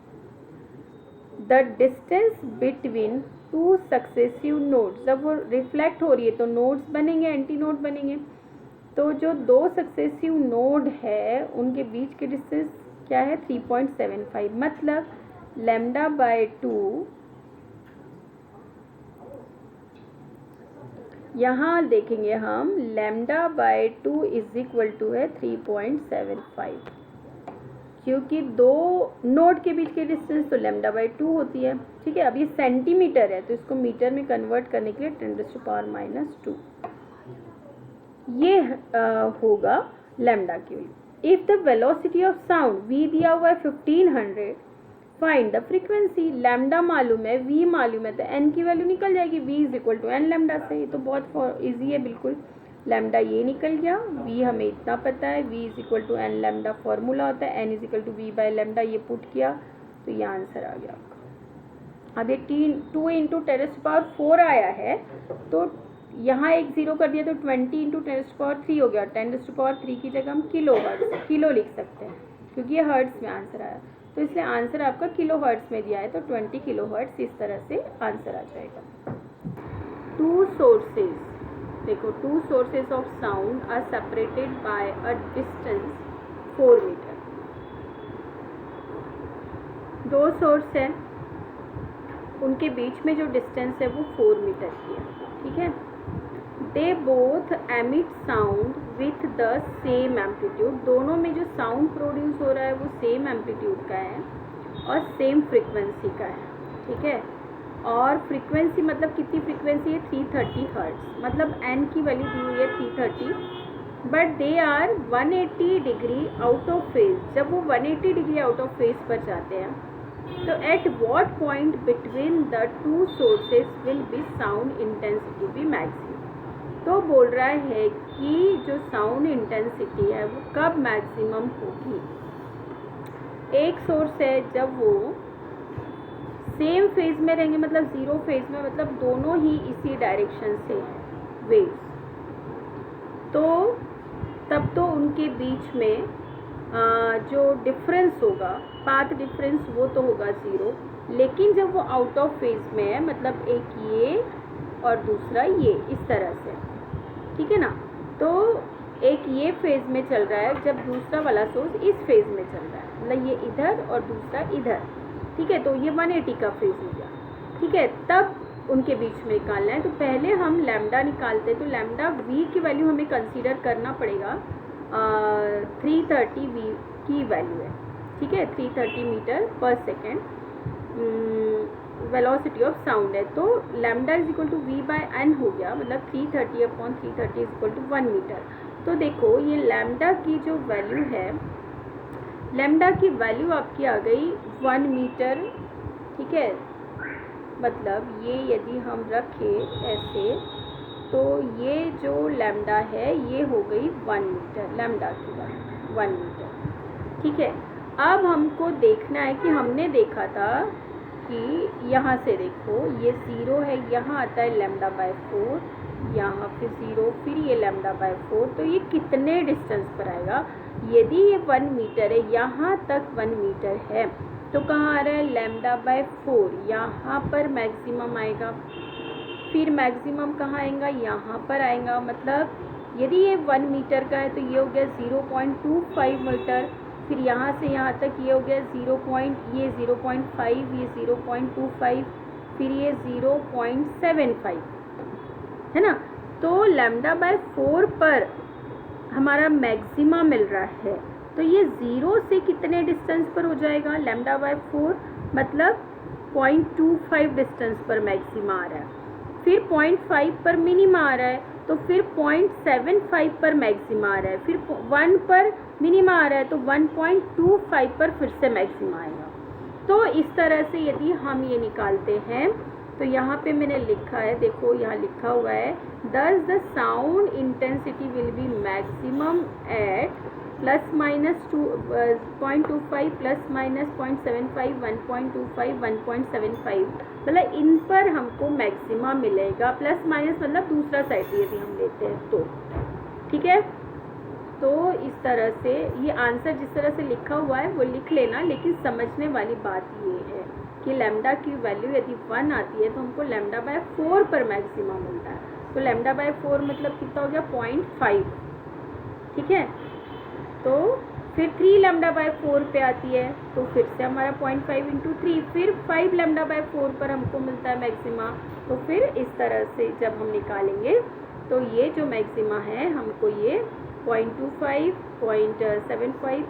The distance between 2 successive nodes, जब वो रिफ्लेक्ट हो रही है तो नोड्स बनेंगे, एंटी नोड बनेंगे। तो जो 2 सक्सेसिव नोड है उनके बीच के डिस्टेंस क्या है? 3.75, मतलब लैम्डा बाय 2, यहाँ देखेंगे हम lambda by 2 is equal to है 3.75, क्योंकि 2 नोड के बीच की डिस्टेंस तो लैम्डा बाय 2 होती है, ठीक है। अब ये सेंटीमीटर है तो इसको मीटर में कन्वर्ट करने के लिए 10⁻², ये होगा लैम्डा की value. If the velocity of sound, v दिया हुआ है 1500, फाइंड द फ्रीक्वेंसी। लैम्डा मालूम है, वी मालूम है, तो एन की वैल्यू निकल जाएगी, v is equal to n lambda से। ये तो बहुत ईजी है बिल्कुल। लैम्डा ये निकल गया, वी हमें इतना पता है, v is equal to n lambda formula होता है, n is equal to v by lambda, ये पुट किया तो ये आंसर आ गया आपका। अब ये 2 इंटू 10⁴ आया है, तो यहाँ एक जीरो कर दिया तो 20 इंटू 10⁻³ हो गया। 10⁻³ की जगह हम किलो लिख सकते हैं क्योंकि ये हर्ट्स में आंसर आया, तो इसलिए आंसर आपका किलो हर्ट्स में दिया है, तो 20 किलो हर्ट्स इस तरह से आंसर आ जाएगा। 2 सोर्सेज, देखो 2 sources of sound are separated by a distance 4 metre. 2 source है, उनके बीच में जो डिस्टेंस है वो 4 मीटर की है, ठीक है। They both emit sound with the same amplitude, दोनों में जो साउंड प्रोड्यूस हो रहा है वो सेम एम्पलीट्यूड का है और सेम फ्रीक्वेंसी का है, ठीक है। और फ्रीक्वेंसी मतलब कितनी फ्रीक्वेंसी है, 330 हर्ट्ज, मतलब एन की वैल्यू दी हुई है 330, but they are 180 degree out of phase. जब वो 180 डिग्री आउट ऑफ फेज पर जाते हैं तो at what point between the 2 sources will be sound intensity be maximum. तो बोल रहा है कि जो साउंड इंटेंसिटी है वो कब मैक्सिमम होगी। एक सोर्स है जब वो सेम फेज में रहेंगे, मतलब 0 फेज में, मतलब दोनों ही इसी डायरेक्शन से वेव्स, तो तब तो उनके बीच में जो डिफरेंस होगा, पाथ डिफरेंस, वो तो होगा 0। लेकिन जब वो आउट ऑफ फेज में है, मतलब एक ये और दूसरा ये, इस तरह से, ठीक है ना, तो एक ये फेज में चल रहा है जब दूसरा वाला सोर्स इस फेज में चल रहा है, मतलब ये इधर और दूसरा इधर, ठीक है, तो ये 180 का फेज हो गया, ठीक है। तब उनके बीच में निकालना है, तो पहले हम लैम्डा निकालते हैं, तो लैम्डा वी की वैल्यू हमें कंसीडर करना पड़ेगा, 330 वी की वैल्यू है, ठीक है, 330 मीटर पर सेकेंड वेलोसिटी ऑफ साउंड है, तो lambda is equal to v by n हो गया, मतलब 330/330 इज इक्वल टू 1 मीटर। तो देखो ये लैम्डा की जो वैल्यू है, लैम्डा की वैल्यू आपकी आ गई 1 मीटर, ठीक है। मतलब ये यदि हम रखें ऐसे, तो ये जो लैम्डा है ये हो गई 1 मीटर, लैम्डा की वैल्यू 1 मीटर, ठीक है। अब हमको देखना है कि हमने देखा था कि यहाँ से देखो ये 0 है, यहाँ आता है लैम्डा बाय 4, यहाँ फिर 0, फिर ये लैम्डा बाय 4, तो ये कितने डिस्टेंस पर आएगा। यदि ये 1 मीटर है, यहाँ तक 1 मीटर है, तो कहाँ आ रहा है, लैम्डा बाय 4, यहाँ पर मैक्सिमम आएगा। फिर मैक्सिमम कहाँ आएगा, यहाँ पर आएगा, मतलब यदि ये 1 मीटर का है तो ये हो गया 0.25 मीटर, फिर यहाँ से यहाँ तक ये हो गया 0.5, ये 0.25, फिर ये 0.75, है ना। तो लैम्डा बाय 4 पर हमारा मैक्सिमा मिल रहा है, तो ये 0 से कितने डिस्टेंस पर हो जाएगा, लैम्डा बाय 4 मतलब 0.25 डिस्टेंस पर मैक्सिमा आ रहा है, फिर 0.5 पर मिनिमा आ रहा है, तो फिर 0.75 पर मैक्सिमा आ रहा है, फिर 1 पर मिनिमा आ रहा है, तो 1.25 पर फिर से मैक्सिमा आएगा। तो इस तरह से यदि हम ये निकालते हैं, तो यहाँ पे मैंने लिखा है, देखो यहाँ लिखा हुआ है, thus the sound intensity will be maximum at ±2.25 ±0.75 1.25 1.75, मतलब इन पर हमको मैक्सिमा मिलेगा, प्लस माइनस मतलब दूसरा साइड यदि हम लेते हैं तो, ठीक है। तो इस तरह से ये आंसर जिस तरह से लिखा हुआ है वो लिख लेना, लेकिन समझने वाली बात ये है कि लैम्डा की वैल्यू यदि 1 आती है तो हमको लैम्डा बाय 4 पर मैक्सिमा मिलता है, तो लैम्डा बाय 4 मतलब कितना हो गया, 0.5, ठीक है। तो फिर 3 लैम्डा बाय 4 पे आती है, तो फिर से हमारा 0.5 इंटू 3, फिर 5 लैम्डा बाय 4 पर हमको मिलता है मैक्सिमा। तो फिर इस तरह से जब हम निकालेंगे तो ये जो मैक्सिमा है हमको ये 0.25, 0.75,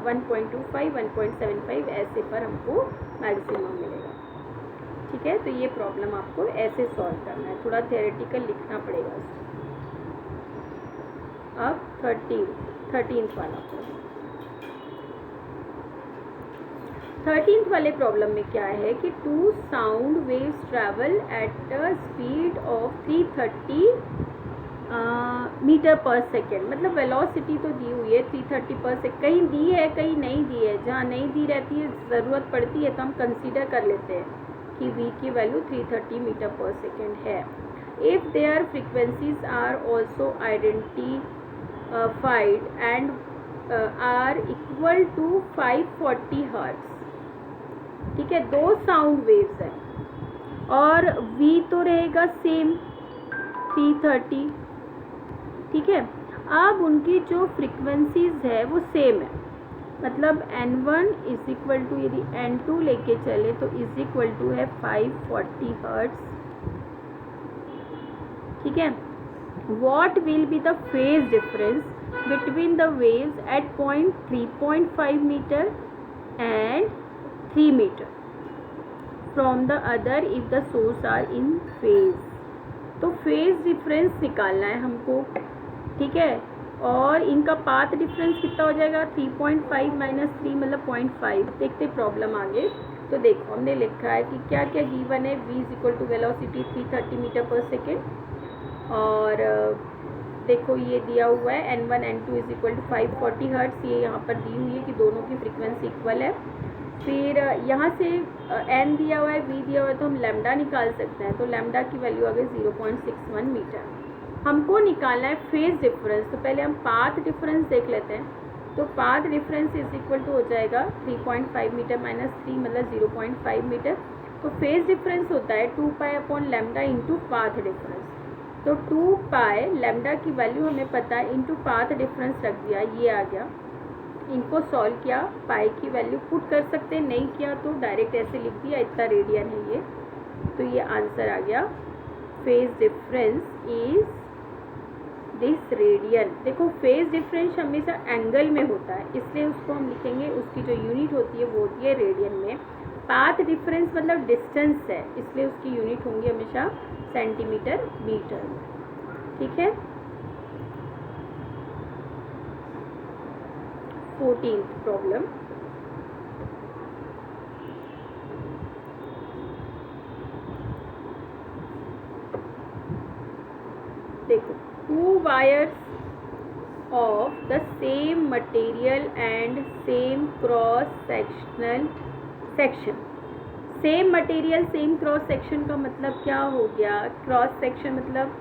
1.25, 1.75 ऐसे पर हमको मैक्सिमा मिलेगा, ठीक है। तो ये प्रॉब्लम आपको ऐसे सॉल्व करना है, थोड़ा थियोरेटिकल लिखना पड़ेगा इसको। अब 13th वाला 13th वाले प्रॉब्लम में क्या है कि two sound waves travel at a speed of 330 metre पर सेकेंड, मतलब वेलोसिटी तो दी हुई है 330 पर सेकेंड, कहीं दी है कहीं नहीं दी है, जहाँ नहीं दी रहती है ज़रूरत पड़ती है तो हम कंसीडर कर लेते हैं कि v की वैल्यू 330 मीटर पर सेकेंड है। If their frequencies are also identified and are equal to 540 hertz, ठीक है, दो साउंड वेव्स है और v तो रहेगा सेम 330, ठीक है। अब उनकी जो फ्रीक्वेंसीज है वो सेम है, मतलब n1 इज इक्वल टू यदि n2 लेके चले तो इज इक्वल टू है 540 हर्ट्ज, ठीक है। What will be the phase difference between the waves at point 3.5 metre and 3 metre from the other if the source are in phase. तो फेज डिफरेंस निकालना है हमको, ठीक है, और इनका पाथ डिफरेंस कितना हो जाएगा 3.5 माइनस 3 मतलब 0.5। देखते प्रॉब्लम आगे। तो देखो हमने लिखा है कि क्या क्या गिवन है, v is equal to velocity 330 metre पर सेकेंड, और देखो ये दिया हुआ है n1 n2 is equal to 540 hertz, ये यहाँ पर दी हुई है कि दोनों की फ्रीक्वेंसी इक्वल है। फिर यहाँ से n दिया हुआ है, v दिया हुआ है, तो हम लैम्डा निकाल सकते हैं। तो लैम्डा की वैल्यू आ गई 0.61 मीटर। हमको निकालना है फेज डिफरेंस, तो पहले हम पाथ डिफरेंस देख लेते हैं। तो path difference is equal to हो जाएगा 3.5 मीटर माइनस 3 मतलब 0.5 मीटर। तो फेज डिफरेंस होता है 2 pi upon lambda into path difference. तो 2 पाई लैम्डा की वैल्यू हमें पता है इंटू पाथ डिफरेंस रख दिया, ये आ गया। इनको सॉल्व किया, पाई की वैल्यू पुट कर सकते हैं, नहीं किया तो डायरेक्ट ऐसे लिख दिया, इतना रेडियन है ये। तो ये आंसर आ गया, phase difference is this radian. देखो फेज डिफरेंस हमेशा एंगल में होता है, इसलिए उसको हम लिखेंगे, उसकी जो यूनिट होती है वो होती है रेडियन में। पाथ डिफरेंस मतलब डिस्टेंस है, इसलिए उसकी यूनिट होंगी हमेशा सेंटीमीटर मीटर में, ठीक है। 14th प्रॉब्लम, देखो two wires of the same material and same cross sectional section। Same material same cross section का मतलब क्या हो गया, क्रॉस सेक्शन मतलब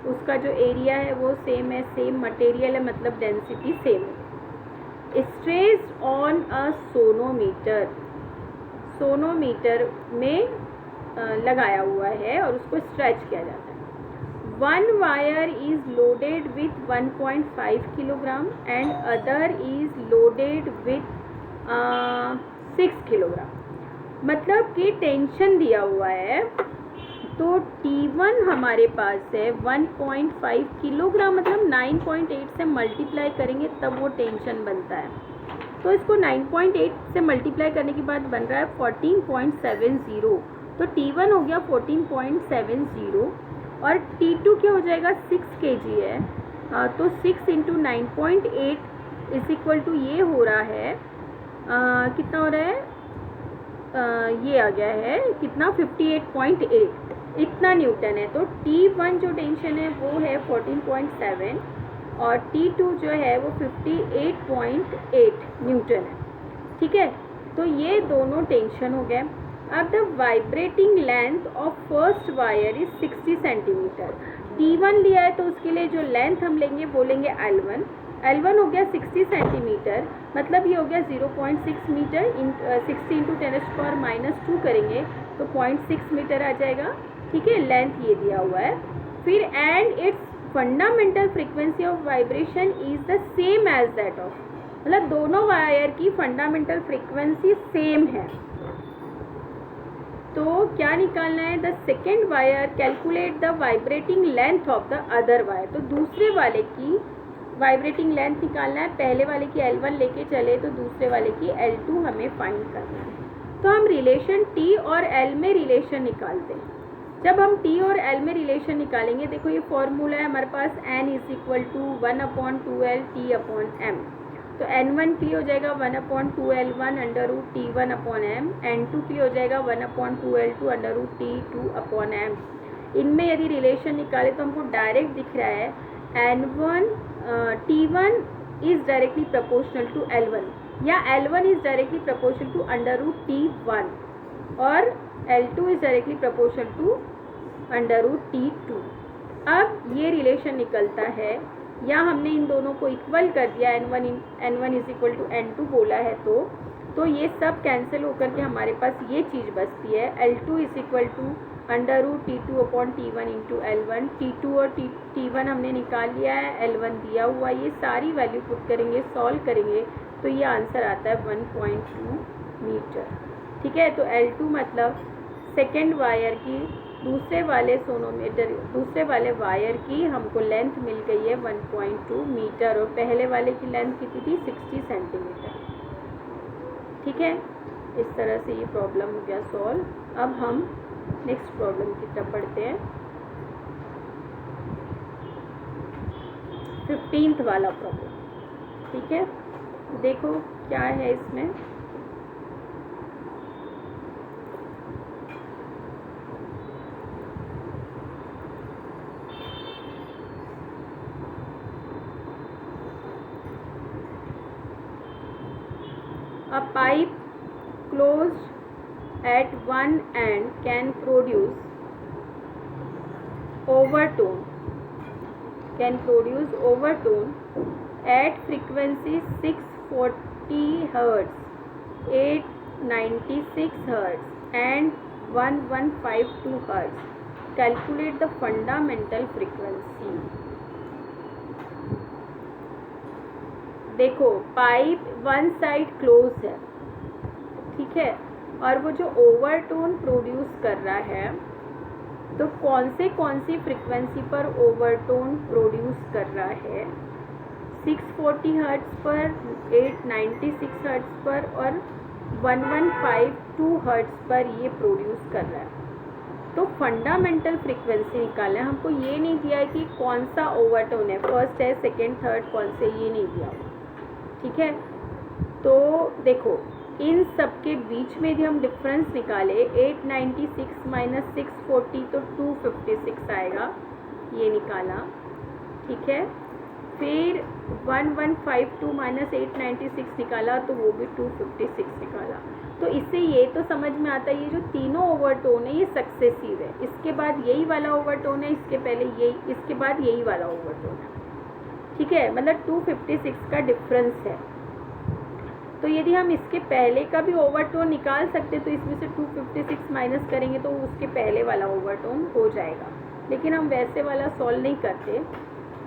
उसका जो एरिया है वो सेम है, सेम मटेरियल है मतलब डेंसिटी सेम है। Stressed on a sonometer, sonometer में लगाया हुआ है और उसको स्ट्रेच किया जाता है। One wire is loaded with 1.5 kilogram and other is loaded with 6 kilogram। मतलब कि टेंशन दिया हुआ है, तो T1 हमारे पास है 1.5 किलोग्राम, मतलब 9.8 से मल्टीप्लाई करेंगे तब वो टेंशन बनता है। तो इसको 9.8 से मल्टीप्लाई करने के बाद बन रहा है 14.70। तो T1 हो गया 14.70 और T2 क्या हो जाएगा 6 kg है, तो 6 इंटू 9.8 इज इक्वल टू ये हो रहा है कितना हो रहा है, ये आ गया है कितना 58.8, इतना न्यूटन है। तो T1 जो टेंशन है वो है 14.7 और T2 जो है वो 58.8 न्यूटन है, ठीक है। तो ये दोनों टेंशन हो गए। अब the vibrating length of first wire is 60 centimetre. T1 लिया है तो उसके लिए जो लेंथ हम लेंगे वो लेंगे L1। L1 हो गया 60 सेंटीमीटर, मतलब ये हो गया 0.6 मीटर, 60 इंटू 10⁻⁻2 करेंगे तो 0.6 मीटर आ जाएगा, ठीक है। लेंथ ये दिया हुआ है। फिर and its fundamental frequency of vibration is the same as that of, मतलब दोनों वायर की फंडामेंटल फ्रीक्वेंसी सेम है। तो क्या निकालना है, the second wire calculate the vibrating length of the other wire. तो दूसरे वाले की वाइब्रेटिंग लेंथ निकालना है, पहले वाले की L1 लेके चले तो दूसरे वाले की L2 हमें फाइंड करना है। तो हम रिलेशन T और L में रिलेशन निकालते हैं। जब हम T और L में रिलेशन निकालेंगे, देखो ये फॉर्मूला है हमारे पास, n is equal to 1/2L T/m। तो N1 के लिए हो जाएगा 1/2L1 √T1/m, N2 के लिए हो जाएगा 1/2L2 √T2/m। इनमें यदि रिलेशन निकाले तो हमको डायरेक्ट दिख रहा है N1 T1 is directly proportional to L1 या L1 is directly proportional to √T1 और L2 is directly proportional to √T2। अब ये रिलेशन निकलता है या हमने इन दोनों को इक्वल कर दिया, N1 is equal to N2 बोला है तो ये सब कैंसिल होकर के हमारे पास ये चीज़ बचती है L2 is equal to √T2/T1 into L1। T2 और T1 हमने निकाल लिया है, L1 दिया हुआ, ये सारी वैल्यू पुट करेंगे, सॉल्व करेंगे तो ये आंसर आता है 1.2 मीटर। ठीक है, तो L2 मतलब सेकेंड वायर की दूसरे वाले वायर की हमको लेंथ मिल गई है 1.2 मीटर और पहले वाले की लेंथ कितनी थी 60 सेंटीमीटर। ठीक है, इस तरह से ये प्रॉब्लम हो गया सॉल्व। अब हम नेक्स्ट प्रॉब्लम की तरफ बढ़ते हैं, 15th वाला प्रॉब्लम। ठीक है, देखो क्या है इसमें। A pipe closed at one end can produce overtone at frequency 640 Hz, 896 Hz and 1152 Hz. Calculate the fundamental frequency. देखो पाइप वन साइड क्लोज है, ठीक है, और वो जो ओवरटोन प्रोड्यूस कर रहा है तो कौन सी फ्रीक्वेंसी पर ओवरटोन प्रोड्यूस कर रहा है, 640 हर्ट्ज पर, 896 हर्ट्ज पर और 1152 हर्ट्ज पर ये प्रोड्यूस कर रहा है। तो फंडामेंटल फ्रीक्वेंसी निकालना है, हमको ये नहीं दिया है कि कौन सा ओवरटोन है, फर्स्ट है, सेकेंड, थर्ड, कौन से, ये नहीं दिया। ठीक है, तो देखो इन सब के बीच में यदि हम डिफरेंस निकाले 896 माइनस 640 तो 256 आएगा, ये निकाला। ठीक है, फिर 1152 माइनस 896 निकाला तो वो भी 256 निकाला। तो इससे ये तो समझ में आता है ये जो तीनों ओवरटोन है ये सक्सेसिव है, इसके बाद यही वाला ओवरटोन है, इसके पहले यही, इसके बाद यही वाला ओवरटोन है। ठीक है, मतलब 256 का डिफरेंस है। तो यदि हम इसके पहले का भी ओवरटोन निकाल सकते तो इसमें से 256 माइनस करेंगे तो उसके पहले वाला ओवरटोन हो जाएगा, लेकिन हम वैसे वाला सॉल्व नहीं करते,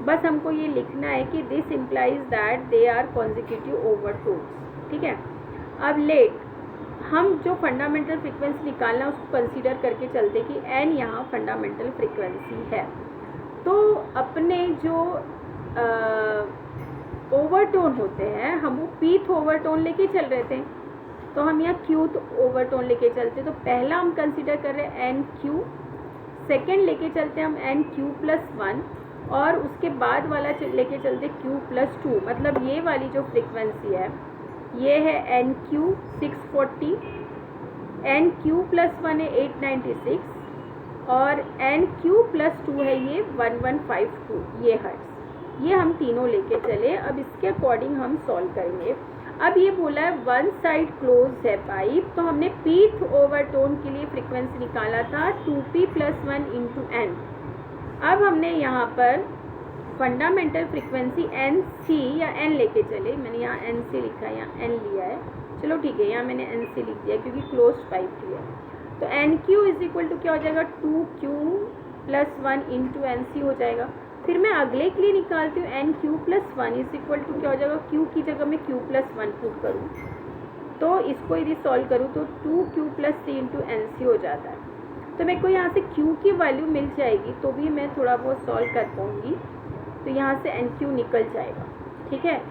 बस हमको ये लिखना है कि this implies that they are consecutive overtones. ठीक है, अब लेट हम जो फंडामेंटल फ्रीक्वेंसी निकालना उसको कंसीडर करके चलते कि n यहाँ फंडामेंटल फ्रीक्वेंसी है। तो अपने जो ओवरटोन होते हैं हम वो पीथ ओवरटोन लेके चल रहे थे, तो हम यहाँ क्यूथ ओवरटोन लेके चलते, तो पहला हम कंसीडर कर रहे हैं एन क्यू, सेकेंड लेके चलते हैं हम एन क्यू प्लस 1 और उसके बाद वाला लेके चलते क्यू प्लस 2। मतलब ये वाली जो फ्रीक्वेंसी है ये है n q 640, n q plus 1 है 896 और एन क्यू प्लस 2 है ये 1152, ये हर्ट्ज। ये हम तीनों लेके चले। अब इसके अकॉर्डिंग हम सॉल्व करेंगे। अब ये बोला है वन साइड क्लोज है पाइप, तो हमने पीथ ओवरटोन के लिए फ्रीक्वेंसी निकाला था 2p + 1 इंटू एन। अब हमने यहाँ पर फंडामेंटल फ्रीक्वेंसी एन सी या एन लेके चले, मैंने यहाँ एन सी लिखा है, यहाँ एन लिया है, चलो ठीक है, यहाँ मैंने एन सी लिख दिया क्योंकि क्लोज पाइप लिया। तो n q is equal to क्या हो जाएगा 2q + 1 इंटू एन सी हो जाएगा। फिर मैं अगले के लिए निकालती हूँ n q + 1 is equal to क्या हो जाएगा, क्यू की जगह मैं q + 1 पुट करूँ तो इसको यदि सॉल्व करूँ तो 2q + 3 इंटू एन सी हो जाता है। तो मेरे को यहाँ से q की वैल्यू मिल जाएगी तो भी मैं थोड़ा बहुत सॉल्व कर पाऊँगी, तो यहाँ से एन क्यू निकल जाएगा। ठीक है,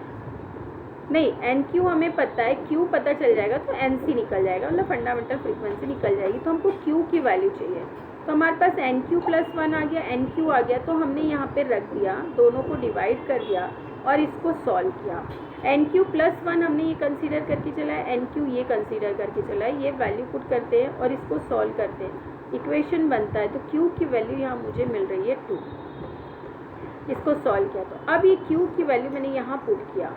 नहीं एन क्यू हमें पता है, क्यू पता चल जाएगा तो एन सी निकल जाएगा, मतलब फंडामेंटल फ्रीक्वेंसी निकल जाएगी। तो हमको क्यू की वैल्यू चाहिए, तो हमारे पास एन क्यू + 1 आ गया, एन क्यू आ गया, तो हमने यहाँ पे रख दिया, दोनों को डिवाइड कर दिया, और इसको सॉल्व किया। NQ+1 हमने ये कंसीडर करके चला है, NQ ये कंसीडर करके चला है, ये वैल्यू पुट करते हैं और इसको सॉल्व करते हैं, इक्वेशन बनता है। तो Q की वैल्यू यहाँ मुझे मिल रही है 2, इसको सॉल्व किया। तो अब ये Q की वैल्यू मैंने यहाँ पुट किया,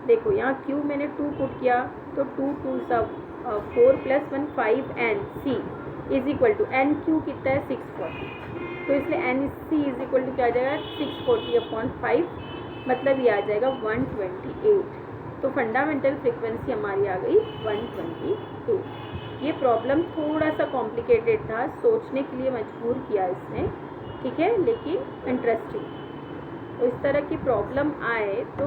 देखो यहाँ Q मैंने 2 पुट किया, तो 2 2 सब 4 + 1 5 NC is equal to NQ कितना है 640, तो इसलिए NC इज इक्वल टू क्या आ जाएगा 640/5, मतलब ये आ जाएगा 128। तो फंडामेंटल फ्रीक्वेंसी हमारी आ गई 128। ये प्रॉब्लम थोड़ा सा कॉम्प्लिकेटेड था, सोचने के लिए मजबूर किया इसने, ठीक है, लेकिन इंटरेस्टिंग। तो इस तरह की प्रॉब्लम आए तो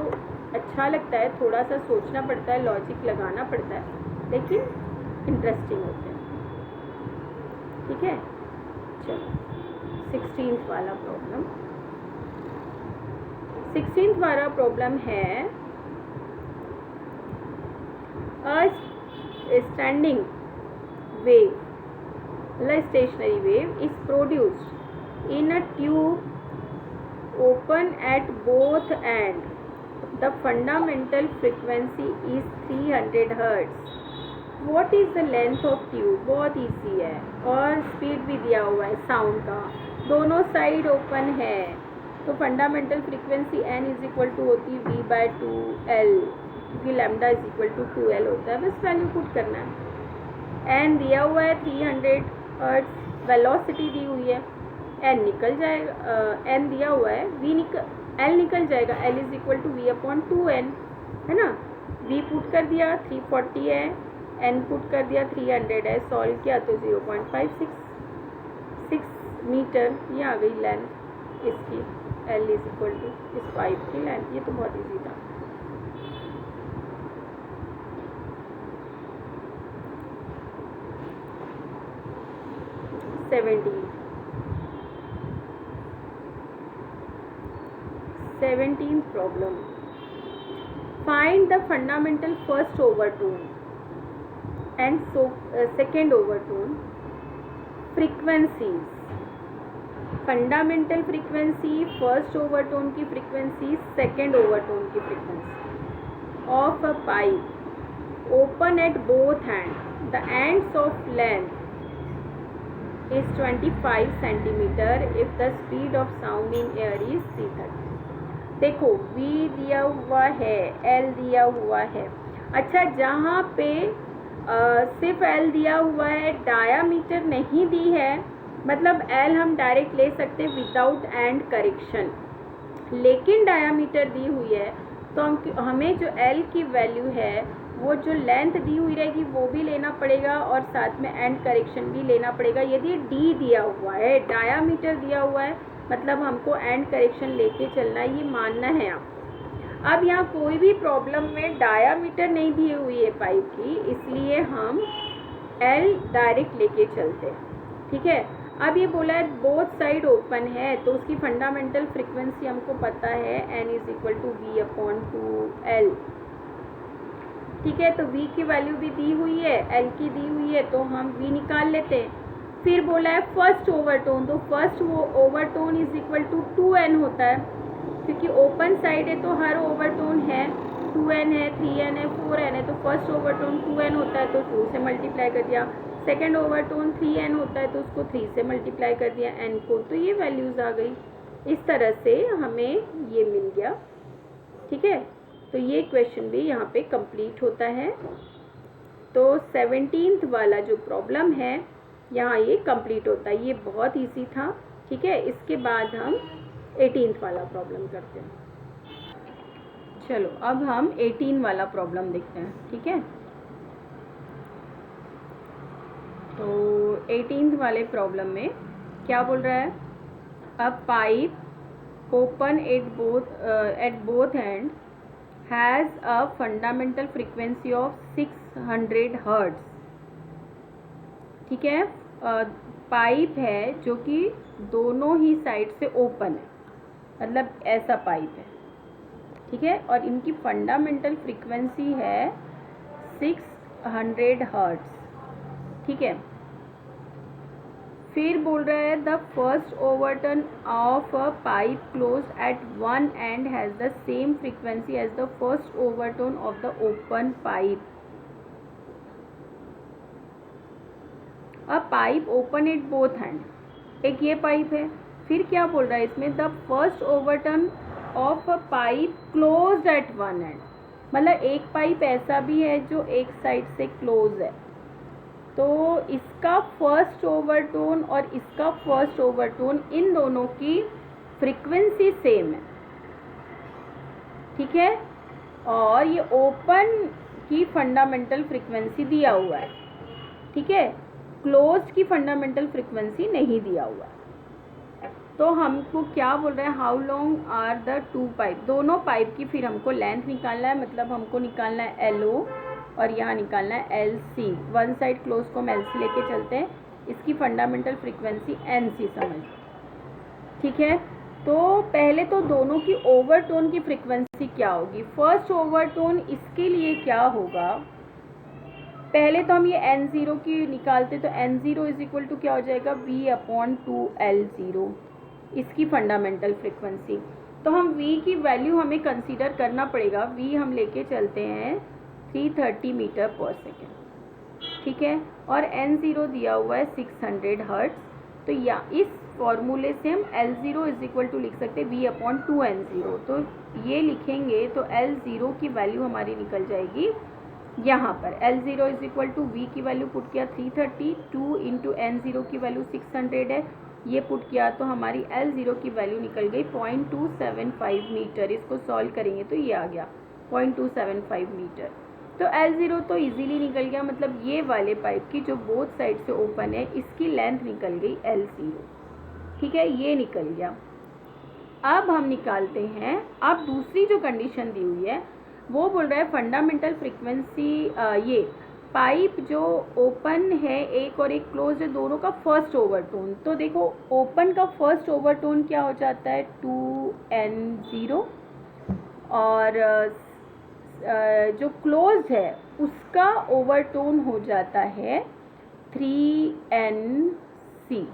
अच्छा लगता है, थोड़ा सा सोचना पड़ता है, लॉजिक लगाना पड़ता है, लेकिन इंटरेस्टिंग होते हैं, ठीक है। चलो 16th वाला प्रॉब्लम, 16th वाला प्रॉब्लम है स्टैंडिंग वेव, मतलब stationery wave is produced in a tube open at both ends. The fundamental frequency is 300 Hz. What is the length of tube? बहुत ईजी है, और स्पीड भी दिया हुआ है साउंड का, दोनों साइड ओपन है। तो fundamental frequency n is equal to होती है v/2l, क्योंकि lambda is equal to 2l होता है, बस वैल्यू पुट करना है। n दिया हुआ है 300 Hz, वेलोसिटी दी हुई है, n निकल जाएगा, n दिया हुआ है, l निकल जाएगा, l is equal to v/2n, है ना। v पुट कर दिया 340 है, n पुट कर दिया 300 है, सॉल्व किया तो 0.566 मीटर ये आ गई लेंथ इसकी, l इज इक्वल टू इस पाइप की लेंथ। ये तो बहुत ईजी था। Seventeenth problem. Find the fundamental first overtone and second overtone frequencies. Fundamental frequency, first overtone की फ्रीक्वेंसी, सेकेंड ओवरटोन की frequency of a pipe open at both hand, the ends of length is 25 centimeter if the speed of sound in air is 330. देखो V दिया हुआ है, L दिया हुआ है। अच्छा, जहाँ पे सिर्फ L दिया हुआ है, डायामीटर नहीं दी है, मतलब L हम डायरेक्ट ले सकते विदाउट एंड करेक्शन, लेकिन डायामीटर दी हुई है, तो हमें जो L की वैल्यू है, वो जो लेंथ दी हुई रहेगी वो भी लेना पड़ेगा और साथ में एंड करेक्शन भी लेना पड़ेगा। यदि D दिया हुआ है, डायामीटर दिया हुआ है, मतलब हमको एंड करेक्शन लेके चलना है, ये मानना है आपको। अब यहाँ कोई भी प्रॉब्लम में डायामीटर नहीं दी हुई है पाइप की, इसलिए हम L डायरेक्ट लेके चलते हैं, ठीक है। अब ये बोला है बोथ साइड ओपन है, तो उसकी फंडामेंटल फ्रीक्वेंसी हमको पता है n is equal to v/2l, ठीक है। तो v की वैल्यू भी दी हुई है, l की दी हुई है, तो हम v निकाल लेते हैं। फिर बोला है फर्स्ट ओवरटोन, तो फर्स्ट वो overtone is equal to 2n होता है, क्योंकि ओपन साइड है तो हर ओवरटोन है, 2n है, 3n है, 4n है, तो फर्स्ट ओवरटोन 2n होता है तो 2 से मल्टीप्लाई कर दिया। सेकेंड ओवरटोन 3n होता है तो उसको 3 से मल्टीप्लाई कर दिया n को, तो ये वैल्यूज़ आ गई। इस तरह से हमें ये मिल गया, ठीक है। तो ये क्वेश्चन भी यहाँ पे कंप्लीट होता है। तो 17th वाला जो प्रॉब्लम है यहाँ ये कंप्लीट होता है, ये बहुत ईजी था, ठीक है। इसके बाद हम 18th वाला प्रॉब्लम करते हैं। चलो अब हम 18 वाला प्रॉब्लम देखते हैं, ठीक है। तो 18th वाले प्रॉब्लम में क्या बोल रहा है, अ pipe open at both and has a fundamental frequency of 600 hertz, ठीक है। पाइप है जो कि दोनों ही साइड से ओपन है, मतलब ऐसा पाइप है, ठीक है, और इनकी फंडामेंटल फ्रीक्वेंसी है 600 हर्ट्ज, ठीक है। फिर बोल रहा है the first overtone of a pipe close at one end has the same frequency as the first overtone of the open pipe. A pipe open at both hand, एक ये पाइप है। फिर क्या बोल रहा है इसमें, the first overtone of a pipe closed eight one and, मतलब एक पाइप ऐसा भी है जो एक साइड से क्लोज है, तो इसका फर्स्ट ओवरटोन और इसका फर्स्ट ओवरटोन इन दोनों की फ्रीक्वेंसी सेम है, ठीक है। और ये ओपन की फंडामेंटल फ्रीक्वेंसी दिया हुआ है, ठीक है, क्लोज्ड की फंडामेंटल फ्रीक्वेंसी नहीं दिया हुआ है। तो हमको क्या बोल रहे हैं, how long are the two pipe, दोनों पाइप की फिर हमको लेंथ निकालना है, मतलब हमको निकालना है LO और यहाँ निकालना है LC। वन साइड क्लोज को हम LC लेके चलते हैं, इसकी फंडामेंटल फ्रीक्वेंसी NC समझ, ठीक है। तो पहले तो दोनों की ओवरटोन की फ्रीक्वेंसी क्या होगी, फर्स्ट ओवरटोन इसके लिए क्या होगा, पहले तो हम ये N0 की निकालते, तो N0 इज इक्वल टू क्या हो जाएगा, V/2L0, इसकी फंडामेंटल फ्रीक्वेंसी। तो हम V की वैल्यू हमें कंसीडर करना पड़ेगा, V हम लेके चलते हैं 330 मीटर पर सेकेंड, ठीक है, और N0 दिया हुआ है 600 हर्ट्ज। तो या इस फॉर्मूले से हम L0 इज इक्वल टू लिख सकते हैं V/2N0। तो ये लिखेंगे तो L0 की वैल्यू हमारी निकल जाएगी यहाँ पर, L0 is equal to V की वैल्यू पुट किया 330, 2 इंटू N0 की वैल्यू 600 है, ये पुट किया तो हमारी L0 की वैल्यू निकल गई 0.275 मीटर। इसको सॉल्व करेंगे तो ये आ गया 0.275 मीटर। तो L0 तो इजीली निकल गया, मतलब ये वाले पाइप की जो बोथ साइड से ओपन है इसकी लेंथ निकल गई L0, ठीक है, ये निकल गया। अब हम निकालते हैं, अब दूसरी जो कंडीशन दी हुई है वो बोल रहा है फंडामेंटल फ्रीक्वेंसी, ये पाइप जो ओपन है एक और एक क्लोज है, दोनों का फर्स्ट ओवरटोन। तो देखो ओपन का फर्स्ट ओवरटोन क्या हो जाता है 2N0, और जो क्लोज है उसका ओवरटोन हो जाता है 3NC।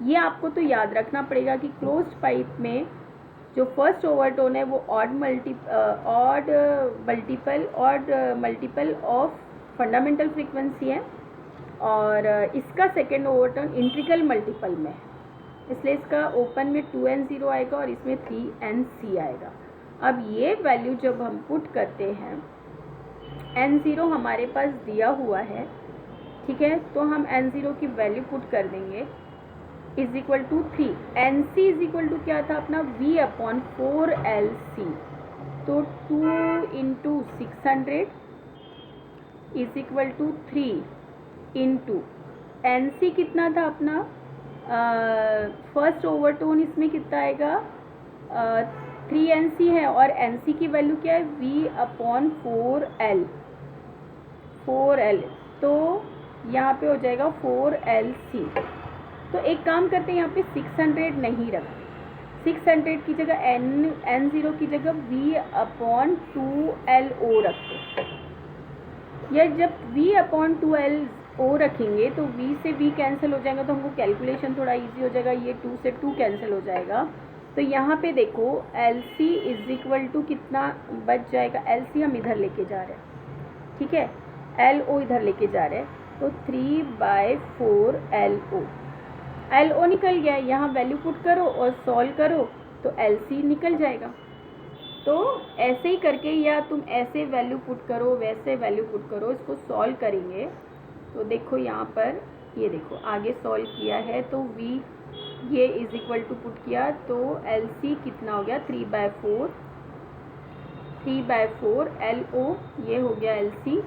ये आपको तो याद रखना पड़ेगा कि क्लोज्ड पाइप में जो फर्स्ट ओवरटोन है वो odd multiple of fundamental frequency है, और इसका सेकेंड ओवरटोन इंटीग्रल मल्टीपल में है, इसलिए इसका ओपन में 2N0 आएगा और इसमें 3NC आएगा। अब ये वैल्यू जब हम पुट करते हैं, N0 हमारे पास दिया हुआ है, ठीक है, तो हम N0 की वैल्यू पुट कर देंगे is equal to 3, NC is equal to क्या था अपना V/4LC। तो 2 into 600 is equal to 3 into NC कितना था अपना, फर्स्ट ओवरटोन इसमें कितना आएगा 3NC है, और NC की वैल्यू क्या है V/4L, तो यहाँ पे हो जाएगा 4LC। तो एक काम करते हैं, यहाँ पे 600 नहीं रखते, 600 की जगह N0 की जगह V/2LO रखते, या जब V/2LO रखेंगे तो V से V कैंसिल हो जाएगा, तो हमको कैलकुलेशन थोड़ा इजी हो जाएगा, ये 2 से 2 कैंसिल हो जाएगा। तो यहाँ पे देखो LC इज इक्वल टू कितना बच जाएगा, LC हम इधर लेके जा रहे हैं, ठीक है, LO इधर लेके जा रहे हैं, तो 3/4LO, LO निकल गया, यहाँ वैल्यू पुट करो और सॉल्व करो तो LC निकल जाएगा। तो ऐसे ही करके, या तुम ऐसे वैल्यू पुट करो वैसे वैल्यू पुट करो, इसको सॉल्व करेंगे तो देखो यहाँ पर, ये देखो आगे सॉल्व किया है तो V ये इज इक्वल टू पुट किया तो LC कितना हो गया 3/4 LO, ये हो गया LC,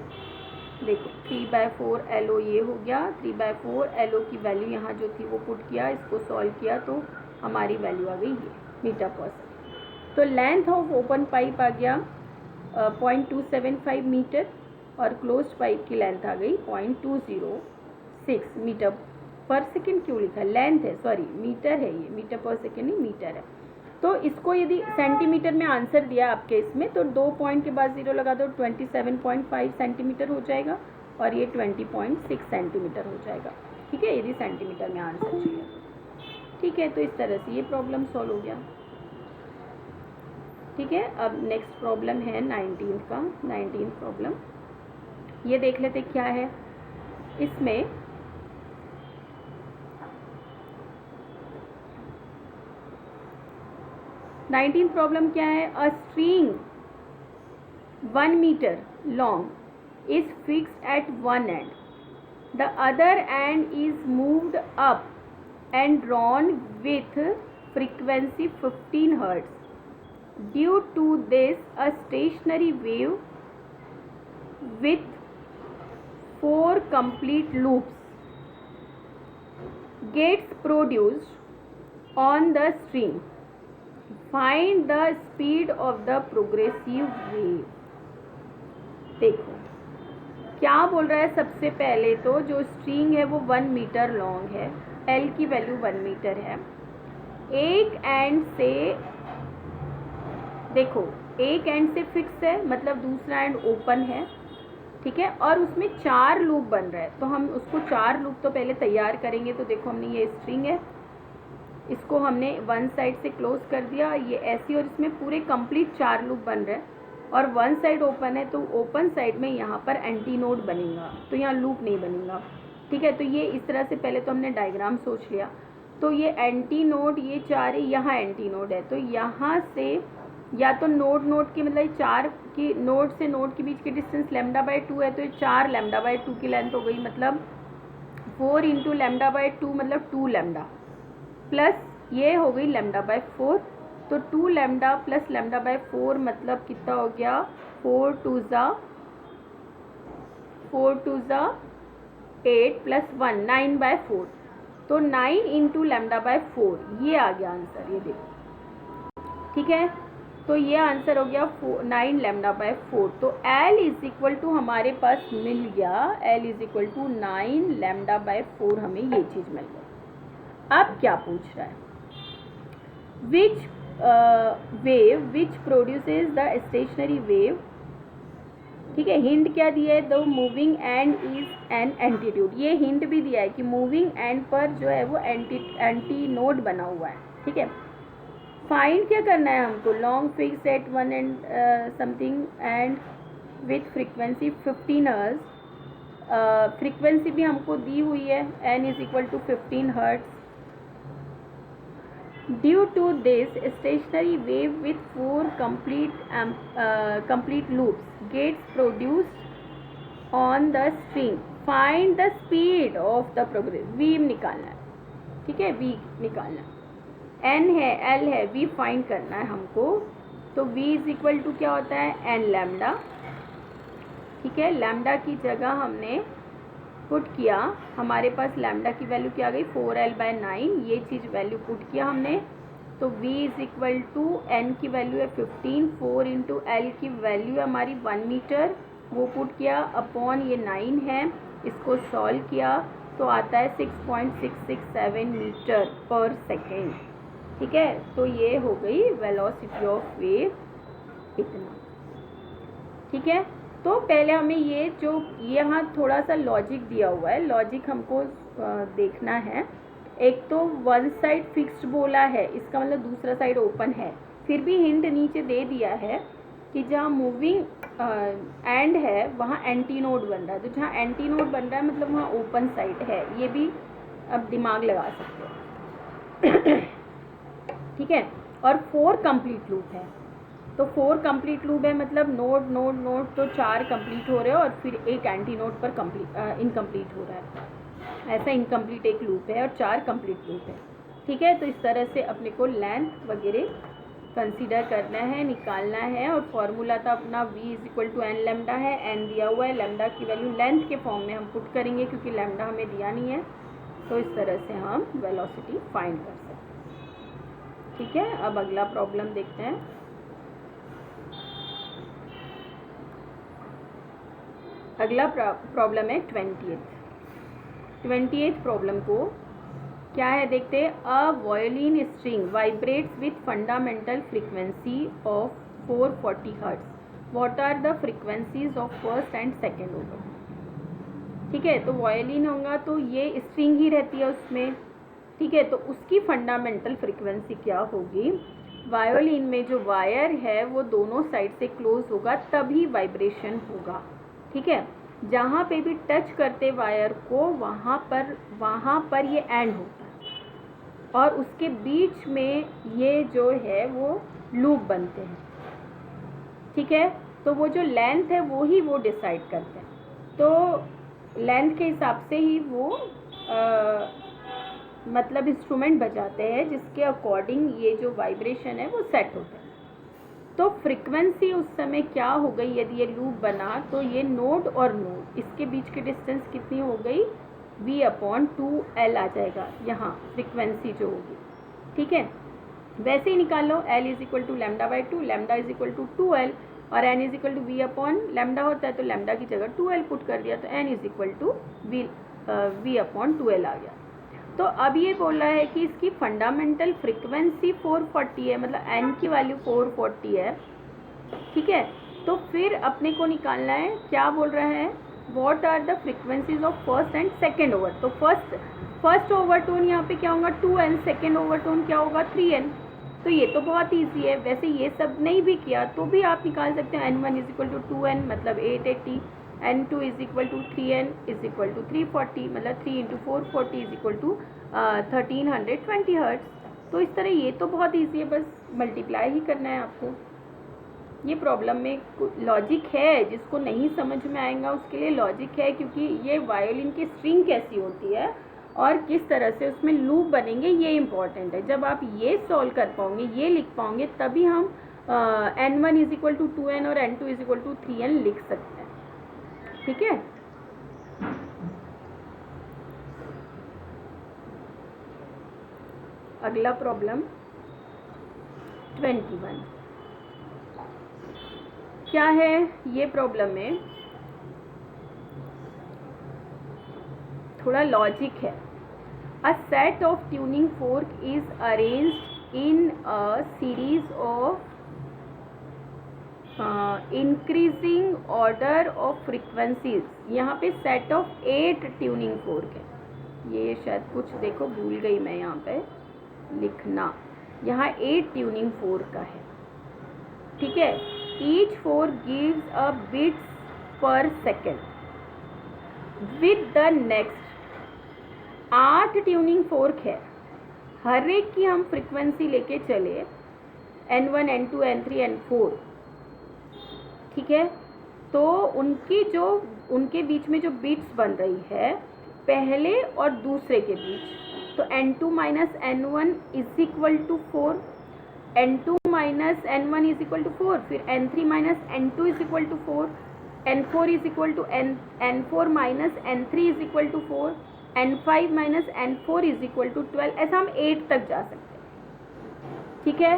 देखो 3/4 LO ये हो गया, 3/4 LO की वैल्यू यहाँ जो थी वो पुट किया, इसको सॉल्व किया तो हमारी वैल्यू आ गई ये मीटर पर सेकेंड। तो लेंथ ऑफ ओपन पाइप आ गया 0.275 मीटर, और क्लोज्ड पाइप की लेंथ आ गई 0.206 मीटर पर सेकेंड। क्यों लिखा, लेंथ है, सॉरी मीटर है, ये मीटर पर सेकेंड नहीं मीटर है। तो इसको यदि सेंटीमीटर में आंसर दिया आपके इसमें, तो 2 पॉइंट के बाद 0 लगा दो, 27.5 सेंटीमीटर हो जाएगा, और ये 20.6 सेंटीमीटर हो जाएगा। ठीक है, यदि सेंटीमीटर में आंसर चाहिए। ठीक है, तो इस तरह से ये प्रॉब्लम सॉल्व हो गया। ठीक है, अब नेक्स्ट प्रॉब्लम है 19 का। 19 प्रॉब्लम ये देख लेते क्या है इसमें। नाइनटीन प्रॉब्लम क्या है? A string 1 metre long is fixed at one end, the other end is moved up and drawn with frequency 15 Hz. Due to this, a stationary wave with 4 complete loops gets produced on the string. Find the speed of the progressive wave. देखो क्या बोल रहा है। सबसे पहले तो जो स्ट्रिंग है वो 1 मीटर लॉन्ग है, एल की वैल्यू 1 मीटर है। एक एंड से देखो, एक एंड से फिक्स है, मतलब दूसरा एंड ओपन है। ठीक है, और उसमें 4 लूप बन रहा है, तो हम उसको 4 लूप तो पहले तैयार करेंगे। तो देखो हमने ये स्ट्रिंग है, इसको हमने वन साइड से क्लोज कर दिया, ये ऐसी, और इसमें पूरे कंप्लीट 4 लूप बन रहे हैं और वन साइड ओपन है, तो ओपन साइड में यहाँ पर एंटी नोड बनेगा, तो यहाँ लूप नहीं बनेगा। ठीक है, तो ये इस तरह से पहले तो हमने डायग्राम सोच लिया। तो ये एंटी नोड, ये 4 है, यहाँ एंटी नोड है, तो यहाँ से या तो नोड की मतलब 4 की नोड से नोड के बीच की डिस्टेंस λ/2 है, तो ये 4 λ/2 की लेंथ हो गई, मतलब 4 इंटू λ/2 मतलब 2 लैम्डा, प्लस ये हो गई λ/4, तो 2 लैम्डा प्लस λ/4 मतलब कितना हो गया? 4 टू ज़ा 8 प्लस 1 9/4, तो 9 इंटू λ/4 ये आ गया आंसर, ये देखो। ठीक है, तो ये आंसर हो गया 9 λ/4। तो L इज इक्वल टू हमारे पास मिल गया, L इज इक्वल टू 9 λ/4, हमें ये चीज़ मिल गई। अब क्या पूछ रहा है? Which wave which produces the stationary wave. ठीक है, हिंट क्या दिया है? The moving end is an antinode. ये हिंट भी दिया है कि मूविंग एंड पर जो है वो एंटी नोड बना हुआ है। ठीक है, फाइंड क्या करना है हमको? Long fix at one end something and with frequency 15 hertz. Frequency भी हमको दी हुई है, n is equal to 15 hertz. Due to this, stationary wave with 4 complete loops gets produced on the string. Find the speed of the progress. V निकालना है, ठीक है, V निकालना है। N है, L है, V फाइंड करना है हमको। तो V इज इक्वल टू क्या होता है? N lambda. ठीक है, लैम्डा की जगह हमने पुट किया, हमारे पास लैम्डा की वैल्यू क्या आ गई? 4L/9, ये चीज़ वैल्यू पुट किया हमने। तो V is equal to N की वैल्यू है 15, 4 इंटू L की वैल्यू है हमारी 1 मीटर, वो पुट किया, अपॉन ये 9 है, इसको सॉल्व किया तो आता है 6.667 मीटर पर सेकेंड। ठीक है, तो ये हो गई वेलोसिटी ऑफ वेव इतना। ठीक है, तो पहले हमें ये जो यहाँ थोड़ा सा लॉजिक दिया हुआ है, लॉजिक हमको देखना है। एक तो वन साइड फिक्स्ड बोला है, इसका मतलब दूसरा साइड ओपन है। फिर भी हिंट नीचे दे दिया है कि जहाँ मूविंग एंड है वहाँ एंटी नोड बन रहा है, तो जहाँ एंटी नोड बन रहा है मतलब वहाँ ओपन साइड है। ये भी अब दिमाग लगा सकते हो। ठीक है, और 4 कंप्लीट लूप है, तो 4 कंप्लीट लूप है मतलब नोड नोड नोड, तो 4 कंप्लीट हो रहे हैं और फिर एक एंटी नोड पर इनकम्प्लीट हो रहा है। ऐसा इनकम्प्लीट एक लूप है और 4 कंप्लीट लूप है। ठीक है, तो इस तरह से अपने को लेंथ वगैरह कंसीडर करना है, निकालना है। और फॉर्मूला था अपना V is equal to N lambda है, N दिया हुआ है, लैम्डा की वैल्यू लेंथ के फॉर्म में हम पुट करेंगे क्योंकि लैम्डा हमें दिया नहीं है। तो इस तरह से हम वेलोसिटी फाइंड कर सकते हैं। ठीक है, अब अगला प्रॉब्लम देखते हैं। अगला प्रॉब्लम है 20th प्रॉब्लम को क्या है देखते हैं। A violin string vibrates with fundamental frequency of 440 hertz. What are the frequencies of first and second order. ठीक है। तो वायोलिन होगा तो ये स्ट्रिंग ही रहती है उसमें, ठीक है। तो उसकी फंडामेंटल फ्रीक्वेंसी क्या होगी, वायोलिन में जो वायर है वो दोनों साइड से क्लोज होगा तभी वाइब्रेशन होगा, ठीक है। जहाँ पे भी टच करते वायर को वहाँ पर ये एंड होता है और उसके बीच में ये जो है वो लूप बनते हैं, ठीक है। तो वो जो लेंथ है वो डिसाइड करते हैं। तो लेंथ के हिसाब से ही वो मतलब इंस्ट्रूमेंट बजाते हैं जिसके अकॉर्डिंग ये जो वाइब्रेशन है वो सेट होता है। तो फ्रीक्वेंसी उस समय क्या हो गई, यदि ये लूप बना तो ये नोड और नोड इसके बीच की डिस्टेंस कितनी हो गई, V/2L आ जाएगा यहाँ फ्रीक्वेंसी जो होगी, ठीक है। वैसे ही निकाल लो, L = λ/2, λ = 2L और N = V/λ होता है तो लैम्डा की जगह 2L पुट कर दिया तो N = V/2L आ गया। तो अब ये बोला है कि इसकी फंडामेंटल फ्रीक्वेंसी 440 है, मतलब N की वैल्यू 440 है, ठीक है। तो फिर अपने को निकालना है, क्या बोल रहा है, what are the frequencies of first and second overtone. तो फर्स्ट ओवरटोन यहाँ पे क्या होगा 2N, सेकेंड ओवरटोन क्या होगा 3N। तो ये तो बहुत ईजी है। वैसे ये सब नहीं भी किया तो भी आप निकाल सकते हैं। N1 = 2N मतलब 880, N2 = 3N = 340 मतलब 3 × 440 = 1320 हर्ट्ज। तो इस तरह ये तो बहुत ईजी है, बस मल्टीप्लाई ही करना है आपको। ये प्रॉब्लम में लॉजिक है, जिसको नहीं समझ में आएगा उसके लिए लॉजिक है, क्योंकि ये वायोलिन की स्ट्रिंग कैसी होती है और किस तरह से उसमें लूप बनेंगे ये इम्पॉर्टेंट है। जब आप ये सॉल्व कर पाओगे, ये लिख पाओगे, तभी हम N1 = 2N और N2 = 3N लिख सकते हैं, ठीक है। अगला प्रॉब्लम 21 क्या है, ये प्रॉब्लम में थोड़ा लॉजिक है। A set of tuning fork is arranged in a series of increasing order of frequencies. यहाँ पे सेट ऑफ 8 ट्यूनिंग फोर्क है। ये शायद कुछ देखो भूल गई मैं यहाँ पे लिखना। यहाँ 8 ट्यूनिंग फोर्क का है, ठीक है। Each fork gives a beats per second with the next. 8 tuning fork है, हर एक की हम फ्रीक्वेंसी लेके चले N1, N2, N3, N4, ठीक है। तो उनके बीच में जो बीट्स बन रही है पहले और दूसरे के बीच, तो N2 - N1 = 4, N2 - N1 = 4, फिर N3 - N2 = 4, N4 = N4 - N3 = 4, N5 - N4 = 12। ऐसा हम 8 तक जा सकते हैं, ठीक है।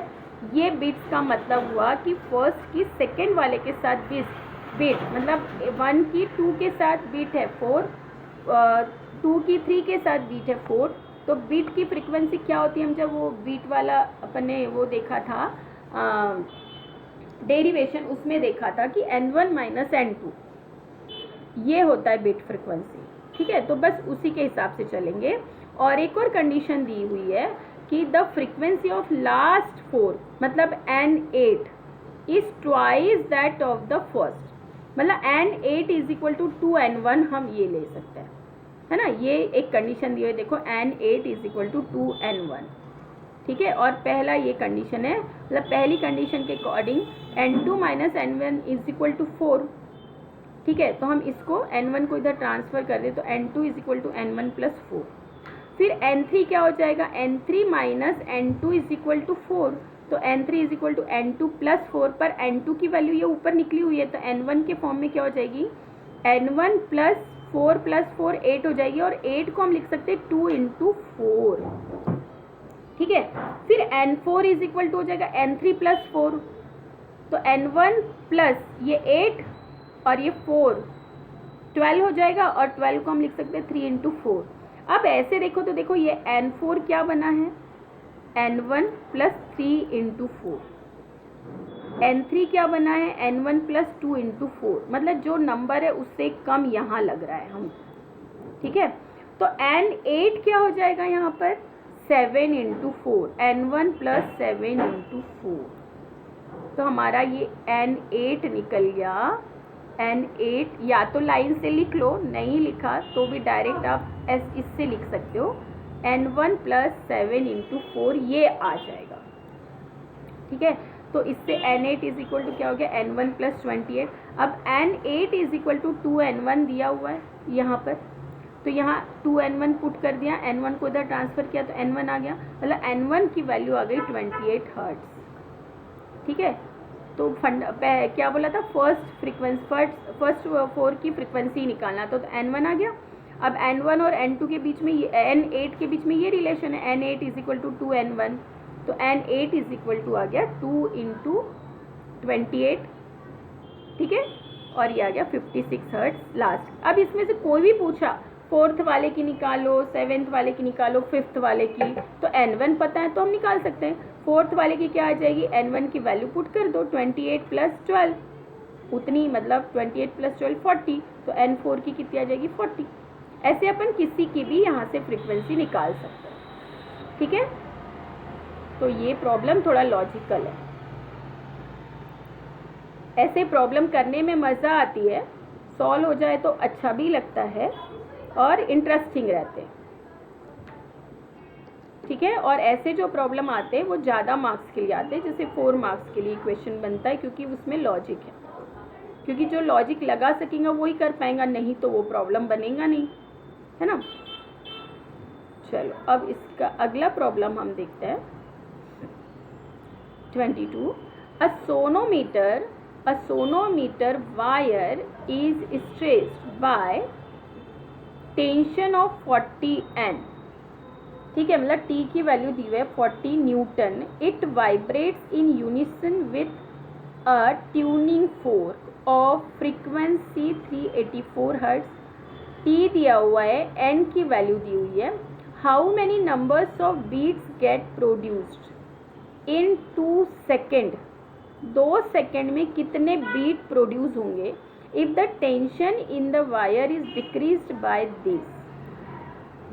ये बिट्स का मतलब हुआ कि फर्स्ट की सेकेंड वाले के साथ बीट मतलब 1 की 2 के साथ बीट है 4, 2 की 3 के साथ बीट है 4। तो बीट की फ्रीक्वेंसी क्या होती है, हम जब वो बीट वाला अपने वो देखा था डेरिवेशन, उसमें देखा था कि N1 - N2 ये होता है बीट फ्रीक्वेंसी, ठीक है। तो बस उसी के हिसाब से चलेंगे। और एक और कंडीशन दी हुई है कि द फ्रीक्वेंसी ऑफ लास्ट 4 मतलब N8 is twice that of the first, मतलब N8 = 2N1 हम ये ले सकते हैं, है ना। ये एक कंडीशन दी हुई है, देखो N8 = 2N1, ठीक है। और पहला ये कंडीशन है, मतलब पहली कंडीशन के अकॉर्डिंग N2 - N1 = 4, ठीक है। तो हम इसको N1 को इधर ट्रांसफर कर दे तो N2 = N1 + 4। फिर N3 क्या हो जाएगा, N3 - N2 = 4, तो N3 = N2 + 4, पर N2 की वैल्यू ये ऊपर निकली हुई है तो N1 के फॉर्म में क्या हो जाएगी, N1 + 4 + 4 8 हो जाएगी, और 8 को हम लिख सकते हैं 2 × 4, ठीक है। फिर N4 = हो जाएगा N3 + 4, तो N1 प्लस ये 8 और ये 4 12 हो जाएगा, और 12 को हम लिख सकते हैं 3 × 4। अब ऐसे देखो तो देखो ये N4 क्या बना है, N1 + 3 × 4, N3 क्या बना है, N1 + 2 × 4, मतलब जो नंबर है उससे कम यहाँ लग रहा है हम ठीक है, तो N8 क्या हो जाएगा यहाँ पर 7 × 4, N1 + 7 × 4, तो हमारा ये N8 निकल गया। N8 या तो लाइन से लिख लो, नहीं लिखा तो भी डायरेक्ट आप इससे लिख सकते हो, N1 + 7 × 4 ये आ जाएगा। ठीक है, तो इससे N8 = क्या हो गया N1 + 28। अब N8 = 2N1 दिया हुआ है यहाँ पर, तो यहाँ 2N1 पुट कर दिया, N1 को इधर ट्रांसफ़र किया तो N1 आ गया, मतलब N1 की वैल्यू आ गई 28 हर्ट्ज़। ठीक है, तो क्या बोला था, फर्स्ट 4 की फ्रिक्वेंसी निकालना, तो N1 आ गया। अब N1 और N2 के बीच में N8 के बीच में ये रिलेशन है, N8 = 2N1, तो N8 = आ गया 2 × 28। ठीक है, और ये आ गया 56 हर्ट्ज़ लास्ट। अब इसमें से कोई भी पूछा 4th वाले की निकालो, 7th वाले की निकालो, 5th वाले की, तो N1 पता है तो हम निकाल सकते हैं। 4th वाले की क्या आ जाएगी, N1 की वैल्यू पुट कर दो, 28 + 12 उतनी, मतलब 28 + 12 40, तो N4 की कितनी आ जाएगी 40। ऐसे अपन किसी की भी यहाँ से फ्रीक्वेंसी निकाल सकते हैं। ठीक है, तो ये प्रॉब्लम थोड़ा लॉजिकल है, ऐसे प्रॉब्लम करने में मज़ा आती है, सॉल्व हो जाए तो अच्छा भी लगता है और इंटरेस्टिंग रहते हैं। ठीक है, और ऐसे जो प्रॉब्लम आते हैं वो ज़्यादा मार्क्स के लिए आते हैं, जैसे 4 मार्क्स के लिए क्वेश्चन बनता है, क्योंकि उसमें लॉजिक है, क्योंकि जो लॉजिक लगा सकेगा वही कर पाएगा, नहीं तो वो प्रॉब्लम बनेगा नहीं, है ना। चलो अब इसका अगला प्रॉब्लम हम देखते हैं। 22, a sonometer wire is stretched by tension of 40 N। ठीक है, मतलब T की वैल्यू दी हुई है 40 Newton. It vibrates in unison with a tuning fork of frequency 384 hertz. T दिया हुआ है, N की वैल्यू दी हुई है। How many numbers of beats get produced in 2 second, 2 second में कितने बीट प्रोड्यूस होंगे if the tension in the wire is decreased by this.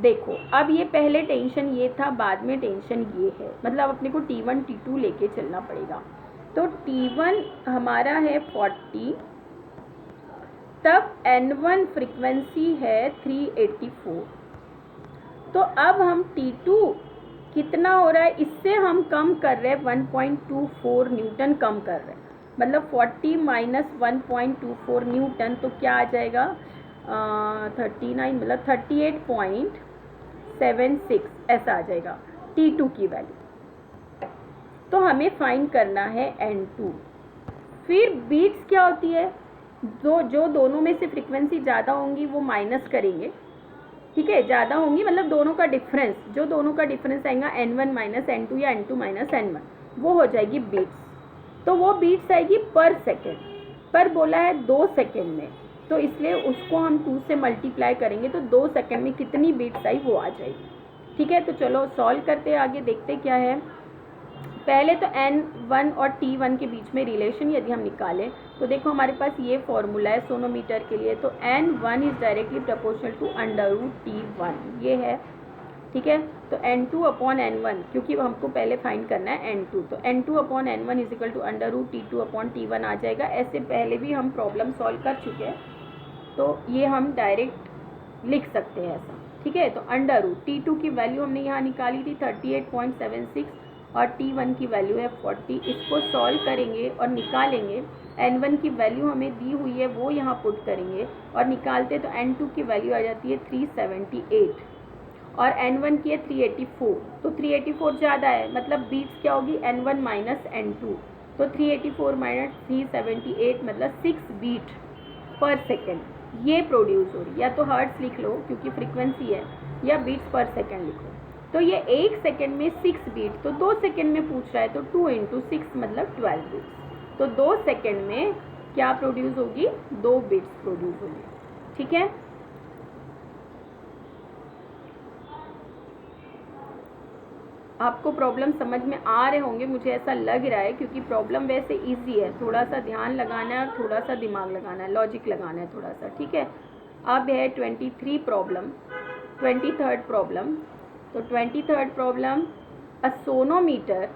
देखो, अब ये पहले टेंशन ये था, बाद में टेंशन ये है, मतलब अपने को T1 T2 लेके चलना पड़ेगा। तो T1 हमारा है 40, तब N1 फ्रीक्वेंसी है 384, तो अब हम T2 कितना हो रहा है, इससे हम कम कर रहे हैं 1.24 न्यूटन कम कर रहे हैं, मतलब 40 - 1.24 न्यूटन, तो क्या आ जाएगा 39, मतलब 38.76 ऐसा आ जाएगा T2 की वैल्यू। तो हमें फाइंड करना है N2। फिर बीट्स क्या होती है, जो दोनों में से फ्रीक्वेंसी ज़्यादा होंगी वो माइनस करेंगे। ठीक है, ज़्यादा होंगी मतलब दोनों का डिफरेंस, जो दोनों का डिफरेंस आएगा N1 - N2 या N2 - N1, वो हो जाएगी बीट्स। तो वो बीट्स आएगी पर सेकेंड, पर बोला है 2 सेकेंड में, तो इसलिए उसको हम 2 से मल्टीप्लाई करेंगे, तो 2 सेकेंड में कितनी बीट्स आई वो आ जाएगी। ठीक है, तो चलो सॉल्व करते हैं, आगे देखते क्या है। पहले तो N1 और T1 के बीच में रिलेशन यदि हम निकालें तो देखो हमारे पास ये फॉर्मूला है सोनोमीटर के लिए, तो N1 is directly proportional to √T1, ये है। ठीक है, तो N2/N1, क्योंकि हमको पहले फाइंड करना है N2, तो N2/N1 = √T2/T1 आ जाएगा। ऐसे पहले भी हम प्रॉब्लम सॉल्व कर चुके हैं, तो ये हम डायरेक्ट लिख सकते हैं ऐसा। ठीक है, तो √T2 की वैल्यू हमने यहाँ निकाली थी 38.76 और T1 की वैल्यू है 40। इसको सॉल्व करेंगे और निकालेंगे, N1 की वैल्यू हमें दी हुई है वो यहाँ पुट करेंगे और निकालते तो N2 की वैल्यू आ जाती है 378 और N1 की है 384, तो 384 ज़्यादा है, मतलब बीट्स क्या होगी N1 - N2, तो 384 - 378 मतलब 6 बीट पर सेकेंड ये प्रोड्यूस हो रही। या तो हर्ट्स लिख लो क्योंकि फ्रीक्वेंसी है, या बीट्स पर सेकेंड लिखो। तो ये 1 सेकेंड में 6 बीट, तो 2 सेकेंड में पूछ रहा है, तो 2 × 6 मतलब 12 बीट्स। तो 2 सेकेंड में क्या प्रोड्यूस होगी, 2 बीट्स प्रोड्यूस होगी। ठीक है, आपको प्रॉब्लम समझ में आ रहे होंगे, मुझे ऐसा लग रहा है, क्योंकि प्रॉब्लम वैसे इजी है, थोड़ा सा ध्यान लगाना है और थोड़ा सा दिमाग लगाना है, लॉजिक लगाना है थोड़ा सा। ठीक है, अब है 23rd प्रॉब्लम। तो 23rd problem, a sonometer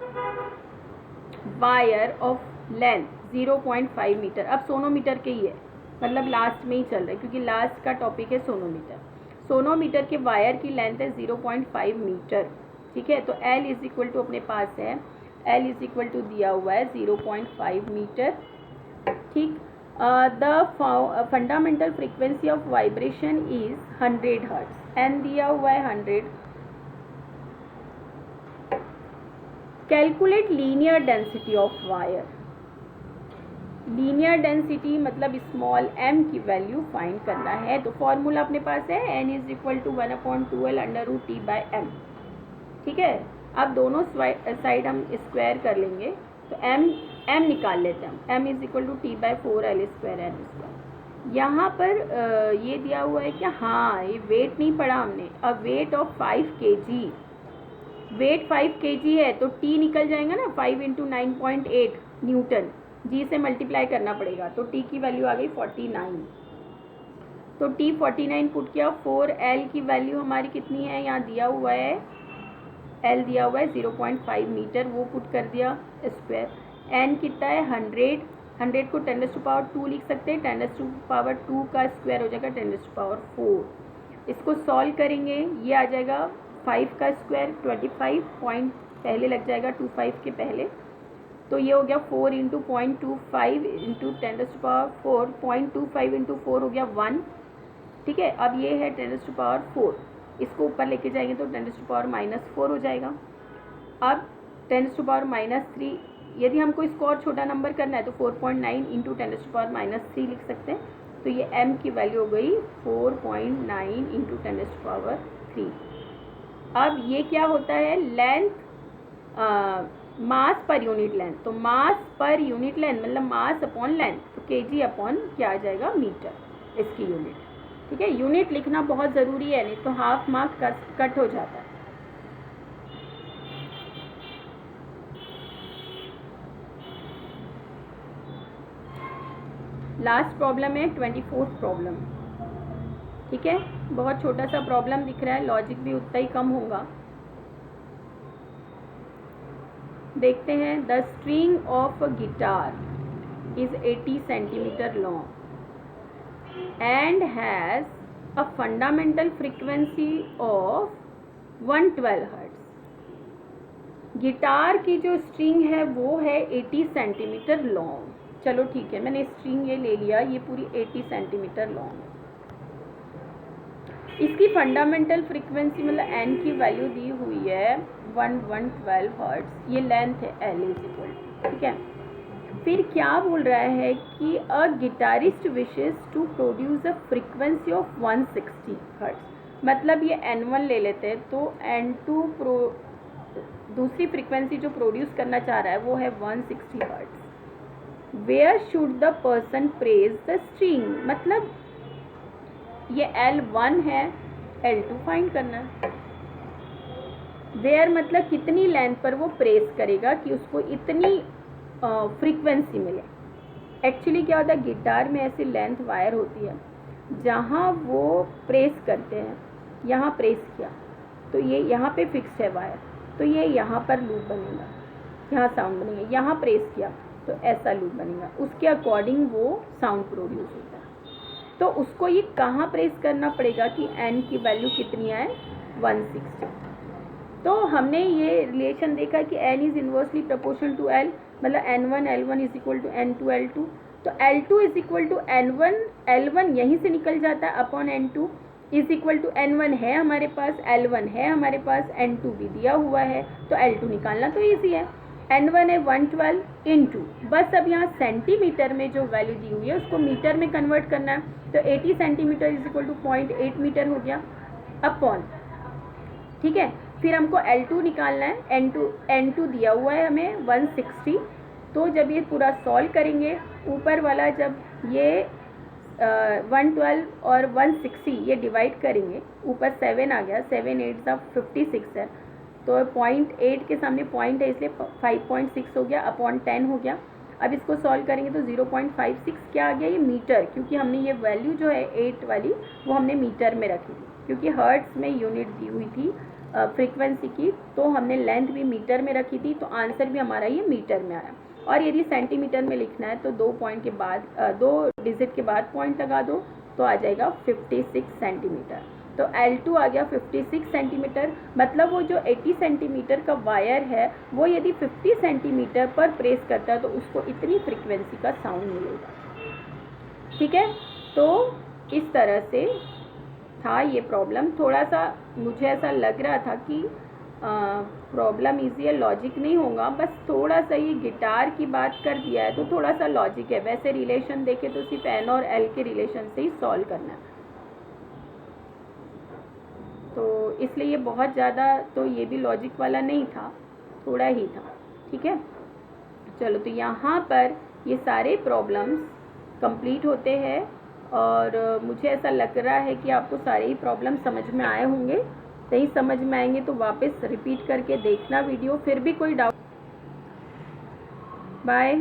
wire of length 0.5 metre. अब सोनोमीटर के ही है, मतलब लास्ट में ही चल रहा है क्योंकि लास्ट का टॉपिक है सोनोमीटर। सोनोमीटर के वायर की लेंथ है 0.5 मीटर, ठीक है। तो L इज इक्वल टू अपने पास है, L इज इक्वल टू दिया हुआ है 0.5 मीटर, ठीक। The fundamental frequency of vibration is 100 hertz, n दिया हुआ है 100। Calculate linear density of wire. Linear density मतलब स्मॉल m की वैल्यू फाइंड करना है। तो फॉर्मूला अपने पास है n is equal to 1/2L under root t by m, ठीक है। अब दोनों साइड हम स्क्वायर कर लेंगे तो m निकाल लेते हैं हम, m is equal to t by 4L square n square. यहाँ पर ये दिया हुआ है कि हाँ, ये वेट नहीं पढ़ा हमने। A weight of 5 kg, weight 5 kg है तो t निकल जाएगा ना, 5 इंटू 9.8 न्यूटन, g से मल्टीप्लाई करना पड़ेगा। तो t की वैल्यू आ गई 49। तो t 49 पुट किया। 4L की वैल्यू हमारी कितनी है, यहाँ दिया हुआ है L दिया हुआ है 0.5 मीटर, वो पुट कर दिया स्क्वायर। n कितना है 100, 100 को 10⁻² लिख सकते हैं, 10⁻² का स्क्वायर हो जाएगा 10⁻4। इसको सॉल्व करेंगे, ये आ जाएगा 5 का स्क्वायर 25 पॉइंट पहले लग जाएगा 25 के पहले, तो ये हो गया 4 इंटू 0.25 इंटू 10⁻4, 0.25 इंटू 4 हो गया 1, ठीक है। अब ये है 10⁻4, इसको ऊपर लेके जाएंगे तो 10⁻⁻4 हो जाएगा। अब 10⁻⁻3, यदि हमको इसको और छोटा नंबर करना है तो 4.9 इंटू 10⁻⁻3 लिख सकते हैं। तो ये m की वैल्यू हो गई 4.9 इंटू 10⁻3। अब ये क्या होता है, लेंथ, मास पर यूनिट लेंथ। तो मास पर यूनिट लेंथ मतलब मास अपॉन लेंथ, तो kg अपॉन क्या आ जाएगा, मीटर, इसकी यूनिट, ठीक है। यूनिट लिखना बहुत ज़रूरी है, नहीं तो हाफ मार्क कट हो जाता है। लास्ट प्रॉब्लम है 24th प्रॉब्लम, ठीक है। बहुत छोटा सा प्रॉब्लम दिख रहा है, लॉजिक भी उतना ही कम होगा। देखते हैं। The string of a guitar is 80 centimetre long and has a fundamental frequency of 112 hertz. Guitar की जो स्ट्रिंग है वो है 80 सेंटीमीटर लॉन्ग। चलो ठीक है, मैंने स्ट्रिंग ये ले लिया, ये पूरी 80 सेंटीमीटर लॉन्ग है। इसकी फंडामेंटल फ्रीक्वेंसी मतलब n की वैल्यू दी हुई है 112 हर्ट्ज, ये लेंथ है L इज इक्वल, ठीक है। फिर क्या बोल रहा है कि a guitarist wishes to produce a frequency of 160 hertz. मतलब ये n1 ले लेते हैं तो n2 दूसरी फ्रीक्वेंसी जो प्रोड्यूस करना चाह रहा है वो है 160 hertz. Where should the person press the string, मतलब ये L1 है, L2 फाइंड करना है। वेयर मतलब कितनी लेंथ पर वो प्रेस करेगा कि उसको इतनी फ्रीक्वेंसी मिले। एक्चुअली क्या होता है, गिटार में ऐसी लेंथ वायर होती है जहाँ वो प्रेस करते हैं, यहाँ प्रेस किया तो ये यहाँ पे फिक्स है वायर, तो ये यहाँ पर लूप बनेगा, यहाँ साउंड बनेगा, यहाँ प्रेस किया तो ऐसा लूप बनेगा, उसके अकॉर्डिंग वो साउंड प्रोड्यूस होता है। तो उसको ये कहाँ प्रेस करना पड़ेगा कि n की वैल्यू कितनी आए, 160। तो हमने ये रिलेशन देखा कि n इज इन्वर्सली प्रोपोर्शनल टू L, मतलब n1 L1 is equal to n2 L2। तो L2 is equal to n1, L1 यहीं से निकल जाता है upon n2 is equal to n1 है हमारे पास, L1 है हमारे पास, n2 भी दिया हुआ है, तो L2 निकालना तो ईजी है। n1 है 112 इंटू, बस अब यहाँ सेंटीमीटर में जो वैल्यू दी हुई है उसको मीटर में कन्वर्ट करना है, तो 80 centimetre is equal to 0.8 metre हो गया अपॉन, ठीक है। फिर हमको L2 निकालना है, n2 दिया हुआ है हमें 160। तो जब ये पूरा सॉल्व करेंगे, ऊपर वाला जब ये 112 और 160 ये डिवाइड करेंगे, ऊपर 7 आ गया, 7 8 56 है, तो 0.8 के सामने पॉइंट है इसलिए 5.6 हो गया अपॉन 10 हो गया। अब इसको सॉल्व करेंगे तो 0.56 क्या आ गया, ये मीटर, क्योंकि हमने ये वैल्यू जो है 8 वाली वो हमने मीटर में रखी थी, क्योंकि हर्ट्स में यूनिट दी हुई थी फ्रीक्वेंसी की, तो हमने लेंथ भी मीटर में रखी थी, तो आंसर भी हमारा ये मीटर में आया। और यदि सेंटीमीटर में लिखना है तो 2 पॉइंट के बाद 2 डिजिट के बाद पॉइंट लगा दो तो आ जाएगा 56 सेंटीमीटर। तो L2 आ गया 56 सेंटीमीटर, मतलब वो जो 80 सेंटीमीटर का वायर है वो यदि 50 सेंटीमीटर पर प्रेस करता है तो उसको इतनी फ्रीक्वेंसी का साउंड मिलेगा। ठीक है, तो इस तरह से था ये प्रॉब्लम। थोड़ा सा मुझे ऐसा लग रहा था कि प्रॉब्लम ईजी है, लॉजिक नहीं होगा, बस थोड़ा सा ये गिटार की बात कर दिया है तो थोड़ा सा लॉजिक है। वैसे रिलेशन देखे तो सिर्फ N और L के रिलेशन से ही सॉल्व करना है, तो इसलिए ये बहुत ज़्यादा तो ये भी लॉजिक वाला नहीं था, थोड़ा ही था। ठीक है, चलो तो यहाँ पर ये सारे प्रॉब्लम्स कंप्लीट होते हैं और मुझे ऐसा लग रहा है कि आपको सारे ही प्रॉब्लम समझ में आए होंगे। नहीं समझ में आएंगे तो वापस रिपीट करके देखना वीडियो, फिर भी कोई डाउट। बाय।